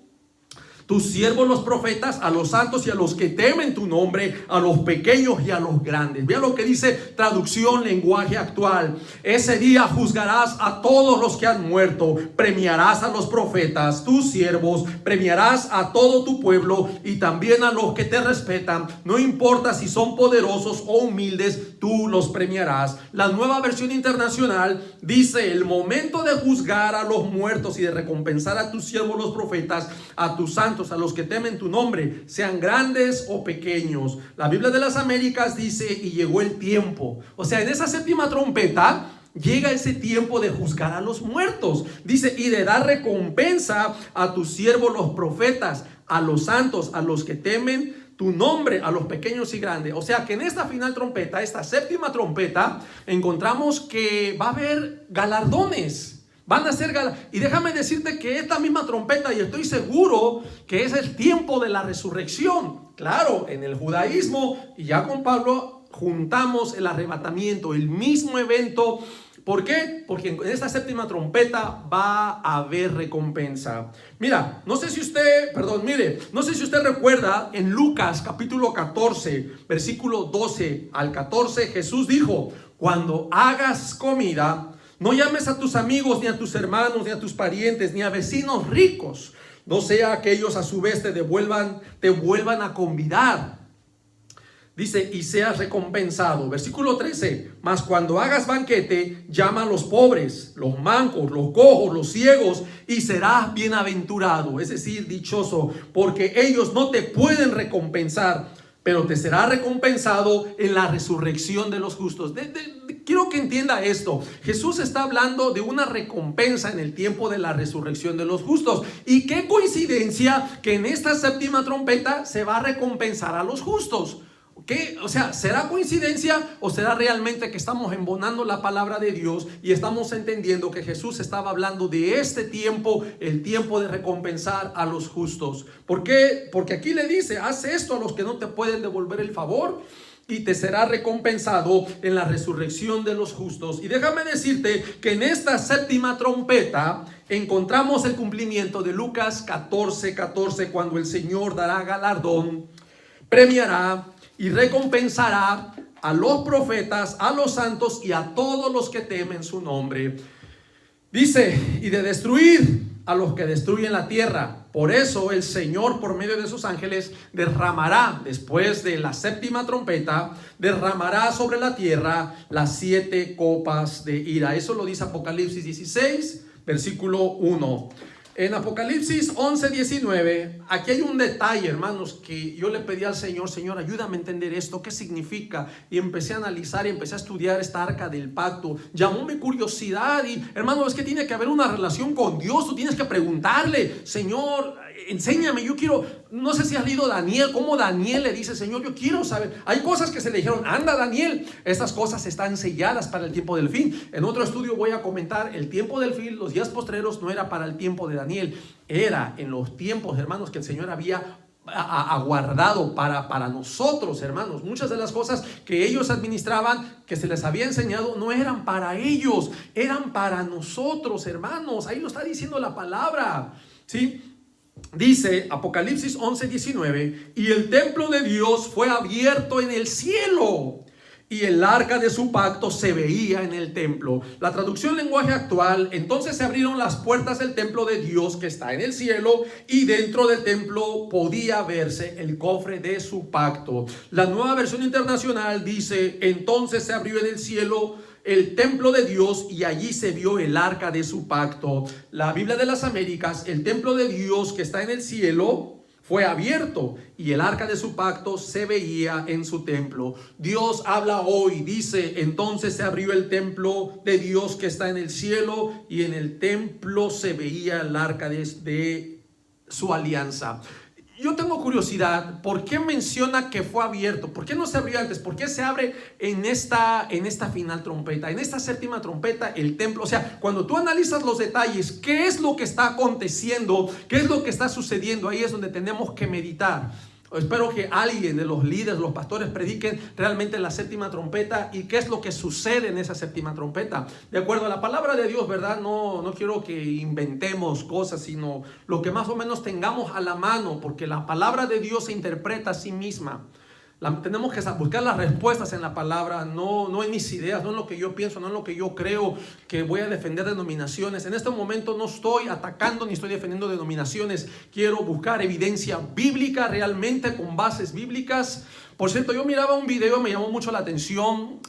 tus siervos los profetas, a los santos y a los que temen tu nombre, a los pequeños y a los grandes. Vea lo que dice traducción, lenguaje actual. Ese día juzgarás a todos los que han muerto, premiarás a los profetas, tus siervos, premiarás a todo tu pueblo y también a los que te respetan. No importa si son poderosos o humildes, tú los premiarás. La Nueva Versión Internacional dice: el momento de juzgar a los muertos y de recompensar a tus siervos los profetas, a tus santos, a los que temen tu nombre, sean grandes o pequeños. La Biblia de las Américas dice: y llegó el tiempo. O sea, en esa séptima trompeta llega ese tiempo de juzgar a los muertos. Dice: y de dar recompensa a tus siervos los profetas, a los santos, a los que temen tu nombre, a los pequeños y grandes. O sea que en esta final trompeta, esta séptima trompeta, encontramos que va a haber galardones. Van a ser y déjame decirte que esta misma trompeta, y estoy seguro que es el tiempo de la resurrección. Claro, en el judaísmo, y ya con Pablo juntamos el arrebatamiento, el mismo evento. ¿Por qué? Porque en esta séptima trompeta va a haber recompensa. No sé si usted recuerda en Lucas capítulo 14, versículo 12 al 14, Jesús dijo: cuando hagas comida, no llames a tus amigos, ni a tus hermanos, ni a tus parientes, ni a vecinos ricos, no sea que ellos a su vez te vuelvan a convidar. Dice: y seas recompensado. Versículo 13. Mas cuando hagas banquete, llama a los pobres, los mancos, los cojos, los ciegos, y serás bienaventurado, es decir, dichoso, porque ellos no te pueden recompensar, pero te será recompensado en la resurrección de los justos. Quiero que entienda esto. Jesús está hablando de una recompensa en el tiempo de la resurrección de los justos. Y qué coincidencia que en esta séptima trompeta se va a recompensar a los justos. ¿Qué? O sea, ¿será coincidencia o será realmente que estamos embonando la palabra de Dios y estamos entendiendo que Jesús estaba hablando de este tiempo, el tiempo de recompensar a los justos? ¿Por qué? Porque aquí le dice: haz esto a los que no te pueden devolver el favor y te será recompensado en la resurrección de los justos. Y déjame decirte que en esta séptima trompeta encontramos el cumplimiento de Lucas 14:14, cuando el Señor dará galardón, premiará y recompensará a los profetas, a los santos y a todos los que temen su nombre. Dice: y de destruir a los que destruyen la tierra. Por eso el Señor, por medio de sus ángeles, derramará, después de la séptima trompeta, derramará sobre la tierra las 7 copas de ira. Eso lo dice Apocalipsis 16, versículo 1. En Apocalipsis 11:19, aquí hay un detalle, hermanos, que yo le pedí al Señor: Señor, ayúdame a entender esto, ¿qué significa? Y empecé a analizar y empecé a estudiar esta arca del pacto. Llamó mi curiosidad y, hermano, es que tiene que haber una relación con Dios. Tú tienes que preguntarle: Señor, enséñame, yo quiero. No sé si has leído Daniel, cómo Daniel le dice: Señor, yo quiero saber. Hay cosas que se le dijeron: anda, Daniel, estas cosas están selladas para el tiempo del fin. En otro estudio voy a comentar: el tiempo del fin, los días postreros, no era para el tiempo de Daniel, era en los tiempos, hermanos, que el Señor había aguardado para nosotros, hermanos. Muchas de las cosas que ellos administraban, que se les había enseñado, no eran para ellos, eran para nosotros, hermanos. Ahí lo está diciendo la palabra, ¿sí? Dice Apocalipsis 11:19: y el templo de Dios fue abierto en el cielo, y el arca de su pacto se veía en el templo. La traducción lenguaje actual: entonces se abrieron las puertas del templo de Dios que está en el cielo, y dentro del templo podía verse el cofre de su pacto. La Nueva Versión Internacional dice: entonces se abrió en el cielo el templo de Dios y allí se vio el arca de su pacto. La Biblia de las Américas, el templo de Dios que está en el cielo fue abierto y el arca de su pacto se veía en su templo. Dios habla hoy, dice, entonces se abrió el templo de Dios que está en el cielo y en el templo se veía el arca de su alianza. Yo tengo curiosidad, ¿por qué menciona que fue abierto? ¿Por qué no se abrió antes? ¿Por qué se abre en esta final trompeta, en esta séptima trompeta, el templo? O sea, cuando tú analizas los detalles, ¿qué es lo que está aconteciendo? ¿Qué es lo que está sucediendo? Ahí es donde tenemos que meditar. Espero que alguien de los líderes, los pastores, prediquen realmente la séptima trompeta y qué es lo que sucede en esa séptima trompeta. De acuerdo a la palabra de Dios, ¿verdad? No quiero que inventemos cosas, sino lo que más o menos tengamos a la mano, porque la palabra de Dios se interpreta a sí misma. Tenemos que buscar las respuestas en la palabra, no en mis ideas, no en lo que yo pienso, no en lo que yo creo que voy a defender denominaciones. En este momento no estoy atacando ni estoy defendiendo denominaciones. Quiero buscar evidencia bíblica realmente con bases bíblicas. Por cierto, yo miraba un video, me llamó mucho la atención,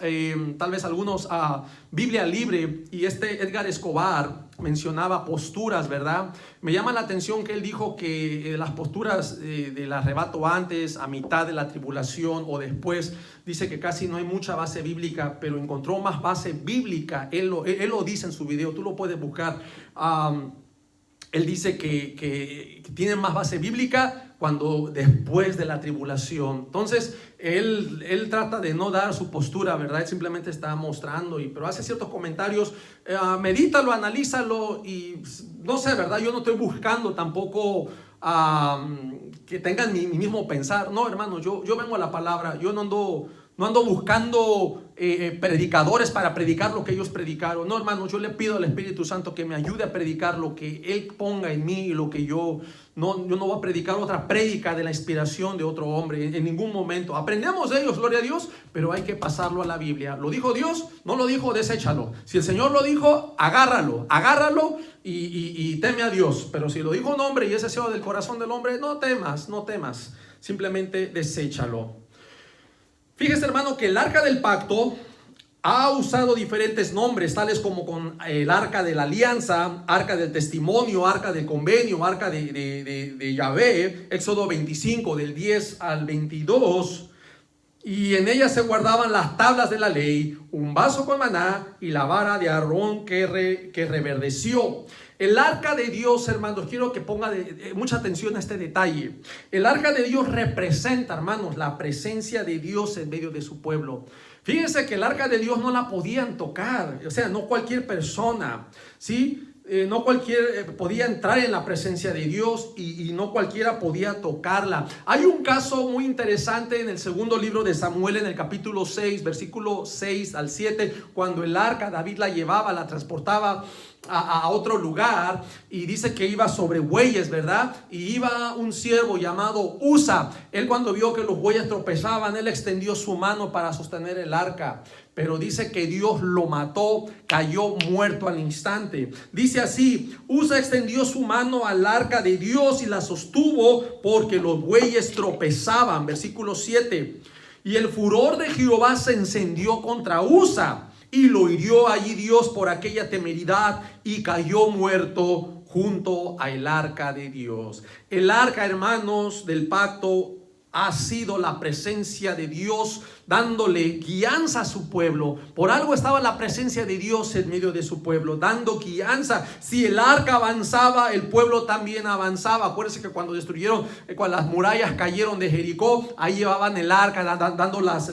tal vez algunos a Biblia Libre, y Edgar Escobar mencionaba posturas, ¿verdad? Me llama la atención que él dijo que las posturas del arrebato antes, a mitad de la tribulación o después, dice que casi no hay mucha base bíblica, pero encontró más base bíblica. Él lo dice en su video, tú lo puedes buscar. Él dice que tienen más base bíblica cuando después de la tribulación. Entonces, él trata de no dar su postura, ¿verdad? Él simplemente está mostrando, pero hace ciertos comentarios. Medítalo, analízalo y no sé, ¿verdad? Yo no estoy buscando tampoco que tengan mi mismo pensar. No, hermano, yo vengo a la palabra. Yo no ando buscando predicadores para predicar lo que ellos predicaron. No, hermano, yo le pido al Espíritu Santo que me ayude a predicar lo que Él ponga en mí y lo que yo no voy a predicar otra prédica de la inspiración de otro hombre en ningún momento. Aprendemos de ellos, gloria a Dios, pero hay que pasarlo a la Biblia. ¿Lo dijo Dios? No lo dijo, deséchalo. Si el Señor lo dijo, agárralo y teme a Dios. Pero si lo dijo un hombre y ese deseo del corazón del hombre, no temas, simplemente deséchalo. Fíjese, hermano, que el arca del pacto ha usado diferentes nombres, tales como con el arca de la alianza, arca del testimonio, arca del convenio, arca de Yahvé, Éxodo 25, del 10 al 22. Y en ella se guardaban las tablas de la ley, un vaso con maná y la vara de Aarón que reverdeció. El arca de Dios, hermanos, quiero que ponga mucha atención a este detalle. El arca de Dios representa, hermanos, la presencia de Dios en medio de su pueblo. Fíjense que el arca de Dios no la podían tocar, o sea, no cualquier persona, ¿sí? No cualquier podía entrar en la presencia de Dios y no cualquiera podía tocarla. Hay un caso muy interesante en el segundo libro de Samuel, en el capítulo 6, versículo 6 al 7, cuando el arca David la llevaba, la transportaba a otro lugar, y dice que iba sobre bueyes, ¿verdad? Y iba un siervo llamado Usa. Él, cuando vio que los bueyes tropezaban, él extendió su mano para sostener el arca, pero dice que Dios lo mató, cayó muerto al instante. Dice así: Usa extendió su mano al arca de Dios y la sostuvo porque los bueyes tropezaban. Versículo 7. Y el furor de Jehová se encendió contra Usa, y lo hirió allí Dios por aquella temeridad, y cayó muerto junto al arca de Dios. El arca, hermanos, del pacto ha sido la presencia de Dios dándole guianza a su pueblo. Por algo estaba la presencia de Dios en medio de su pueblo, dando guianza. Si el arca avanzaba, el pueblo también avanzaba. Acuérdense que cuando destruyeron, cuando las murallas cayeron de Jericó, ahí llevaban el arca dando las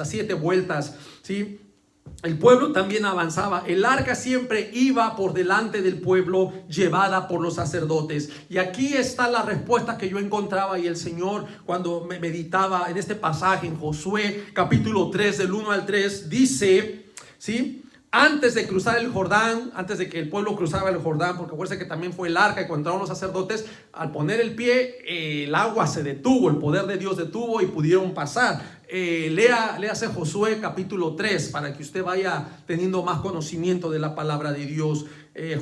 7 vueltas, ¿sí? El pueblo también avanzaba. El arca siempre iba por delante del pueblo, llevada por los sacerdotes. Y aquí está la respuesta que yo encontraba, y el Señor, cuando me meditaba en este pasaje en Josué capítulo 3 del 1 al 3, dice, ¿sí? Antes de cruzar el Jordán, antes de que el pueblo cruzaba el Jordán, porque acuérdense que también fue el arca y cuando entraron los sacerdotes, al poner el pie, el agua se detuvo, el poder de Dios detuvo y pudieron pasar. Léase Josué capítulo 3 para que usted vaya teniendo más conocimiento de la palabra de Dios.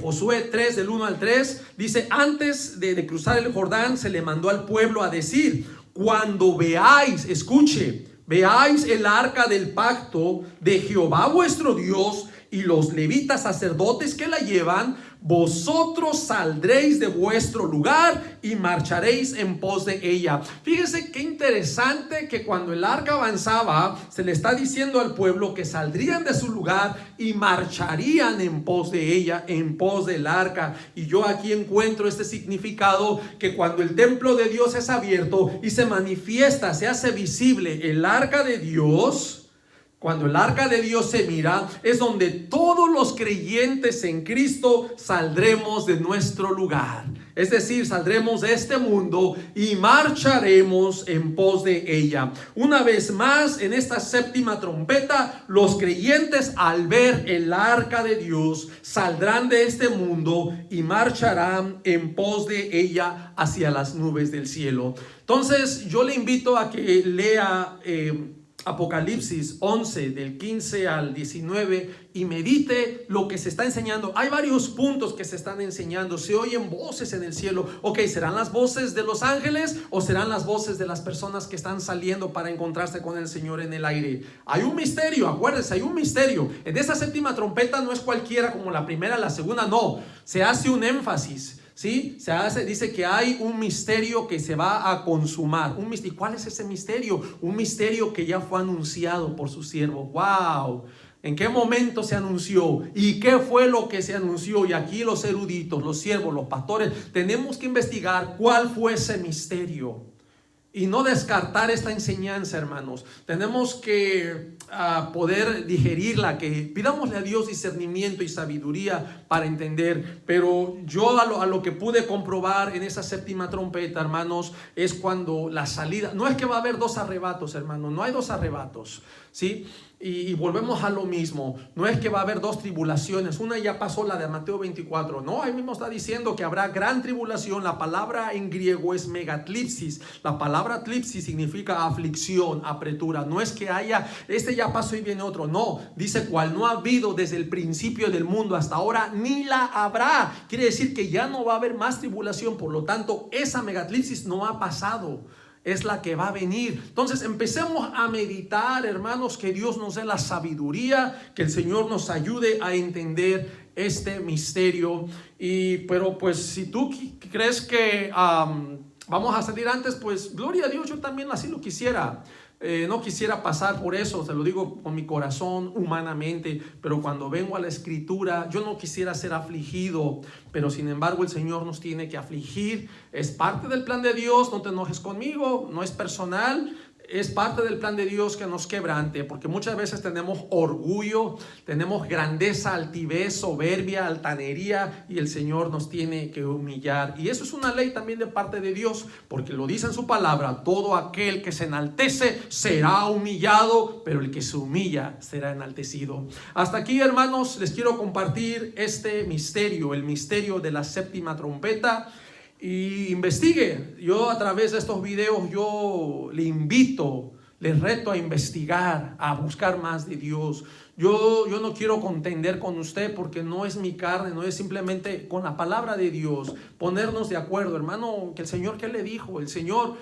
Josué 3 del 1 al 3 dice: antes de cruzar el Jordán se le mandó al pueblo a decir: cuando veáis, escuche, veáis el arca del pacto de Jehová vuestro Dios y los levitas sacerdotes que la llevan, vosotros saldréis de vuestro lugar y marcharéis en pos de ella. Fíjese qué interesante que cuando el arca avanzaba, se le está diciendo al pueblo que saldrían de su lugar y marcharían en pos de ella, en pos del arca. Y yo aquí encuentro este significado, que cuando el templo de Dios es abierto y se manifiesta, se hace visible el arca de Dios. Cuando el arca de Dios se mira, es donde todos los creyentes en Cristo saldremos de nuestro lugar. Es decir, saldremos de este mundo y marcharemos en pos de ella. Una vez más, en esta séptima trompeta, los creyentes al ver el arca de Dios saldrán de este mundo y marcharán en pos de ella hacia las nubes del cielo. Entonces, yo le invito a que lea Apocalipsis 11 del 15 al 19 y medite lo que se está enseñando. Hay varios puntos que se están enseñando. Se oyen voces en el cielo. Ok, ¿serán las voces de los ángeles o serán las voces de las personas que están saliendo para encontrarse con el Señor en el aire? Hay un misterio, acuérdense, hay un misterio. En esta séptima trompeta no es cualquiera como la primera, la segunda, no. Se hace un énfasis. ¿Sí? Dice que hay un misterio que se va a consumar. ¿Y cuál es ese misterio? Un misterio que ya fue anunciado por su siervo. ¡Wow! ¿En qué momento se anunció? ¿Y qué fue lo que se anunció? Y aquí los eruditos, los siervos, los pastores, tenemos que investigar cuál fue ese misterio. Y no descartar esta enseñanza, hermanos. Tenemos que poder digerirla, que pidámosle a Dios discernimiento y sabiduría para entender. Pero yo a lo que pude comprobar en esa séptima trompeta, hermanos, es cuando la salida, no es que va a haber dos arrebatos, hermanos, no hay dos arrebatos, ¿sí? Y volvemos a lo mismo. No es que va a haber dos tribulaciones. Una ya pasó, la de Mateo 24. No, ahí mismo está diciendo que habrá gran tribulación. La palabra en griego es megatlipsis. La palabra tlipsis significa aflicción, apretura. No es que haya, este ya pasó y viene otro. No, dice cual no ha habido desde el principio del mundo hasta ahora, ni la habrá. Quiere decir que ya no va a haber más tribulación. Por lo tanto, esa megatlipsis no ha pasado. Es la que va a venir. Entonces empecemos a meditar, hermanos, que Dios nos dé la sabiduría, que el Señor nos ayude a entender este misterio. Pero pues si tú crees que vamos a salir antes, pues gloria a Dios, yo también así lo quisiera. No quisiera pasar por eso, se lo digo con mi corazón, humanamente, pero cuando vengo a la escritura, yo no quisiera ser afligido, pero sin embargo el Señor nos tiene que afligir. Es parte del plan de Dios, no te enojes conmigo, no es personal. Es parte del plan de Dios que nos quebrante, porque muchas veces tenemos orgullo, tenemos grandeza, altivez, soberbia, altanería, y el Señor nos tiene que humillar. Y eso es una ley también de parte de Dios, porque lo dice en su palabra: todo aquel que se enaltece será humillado, pero el que se humilla será enaltecido. Hasta aquí, hermanos, les quiero compartir este misterio, el misterio de la séptima trompeta. Y investigue. Yo a través de estos videos yo le invito, le reto a investigar, a buscar más de Dios. Yo no quiero contender con usted, porque no es mi carne, no es simplemente con la palabra de Dios ponernos de acuerdo. Hermano, que el Señor, ¿qué le dijo? El Señor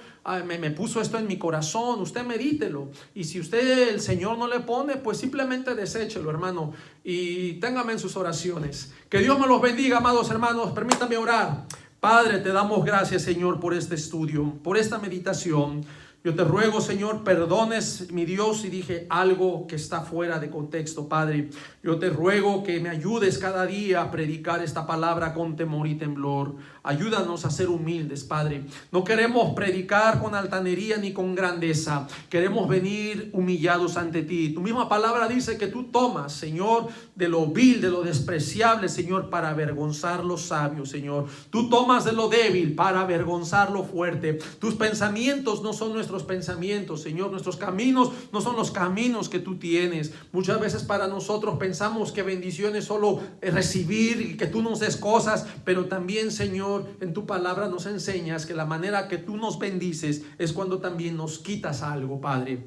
me puso esto en mi corazón, usted medítelo. Y si usted, el Señor no le pone, pues simplemente deséchelo, hermano, y téngame en sus oraciones. Que Dios me los bendiga, amados hermanos. Permítame orar. Padre, te damos gracias, Señor, por este estudio, por esta meditación. Yo te ruego, Señor, perdones, mi Dios, si dije algo que está fuera de contexto, Padre. Yo te ruego que me ayudes cada día a predicar esta palabra con temor y temblor. Ayúdanos a ser humildes, Padre. No queremos predicar con altanería ni con grandeza. Queremos venir humillados ante ti. Tu misma palabra dice que tú tomas, Señor, de lo vil, de lo despreciable, Señor, para avergonzar los sabios, Señor. Tú tomas de lo débil para avergonzar lo fuerte. Tus pensamientos no son nuestros pensamientos, Señor. Nuestros caminos no son los caminos que tú tienes. Muchas veces para nosotros pensamos que bendición es solo recibir y que tú nos des cosas, pero también, Señor, en tu palabra nos enseñas que la manera que tú nos bendices es cuando también nos quitas algo, Padre.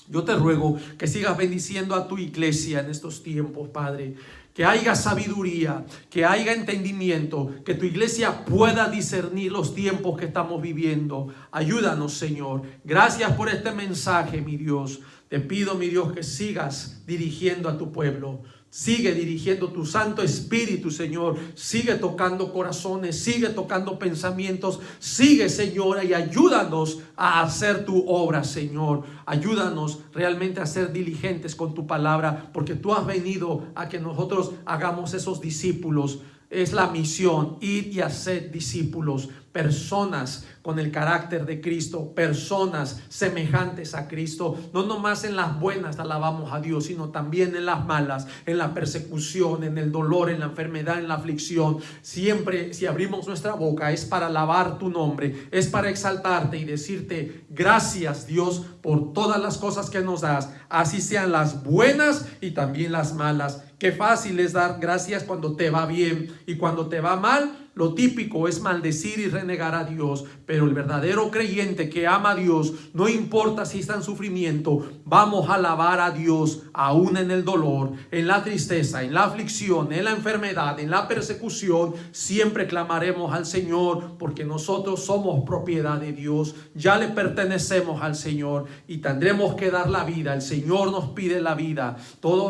Yo te ruego que sigas bendiciendo a tu iglesia en estos tiempos, Padre. que haya sabiduría, que haya entendimiento, que tu iglesia pueda discernir los tiempos que estamos viviendo. Ayúdanos, Señor. Gracias por este mensaje, mi Dios. Te pido, mi Dios, que sigas dirigiendo a tu pueblo. Sigue dirigiendo tu Santo Espíritu, Señor. Sigue tocando corazones, sigue tocando pensamientos. Sigue, Señor, y ayúdanos a hacer tu obra, Señor. Ayúdanos realmente a ser diligentes con tu palabra, porque tú has venido a que nosotros hagamos esos discípulos. Es la misión, ir y hacer discípulos, personas con el carácter de Cristo, personas semejantes a Cristo. No nomás en las buenas alabamos a Dios, sino también en las malas, en la persecución, en el dolor, en la enfermedad, en la aflicción. Siempre, si abrimos nuestra boca, es para alabar tu nombre, es para exaltarte y decirte gracias, Dios, por todas las cosas que nos das, así sean las buenas y también las malas. Qué fácil es dar gracias cuando te va bien, y cuando te va mal, lo típico es maldecir y renegar a Dios. Pero el verdadero creyente que ama a Dios, no importa si está en sufrimiento, vamos a alabar a Dios aún en el dolor, en la tristeza, en la aflicción, en la enfermedad, en la persecución. Siempre clamaremos al Señor, porque nosotros somos propiedad de Dios, ya le pertenecemos al Señor y tendremos que dar la vida. El Señor nos pide la vida.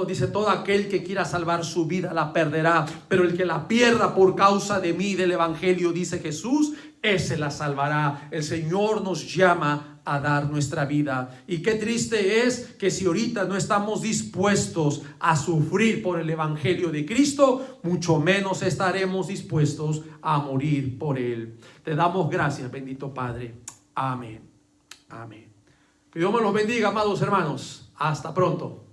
Dice, todo aquel que quiera salvar su vida la perderá, pero el que la pierda por causa de mí, del evangelio, dice Jesús, ese la salvará. El Señor nos llama a dar nuestra vida, y qué triste es que si ahorita no estamos dispuestos a sufrir por el evangelio de Cristo, mucho menos estaremos dispuestos a morir por él. Te damos gracias, bendito Padre. Amén. Amén. Que Dios me los bendiga, amados hermanos. Hasta pronto.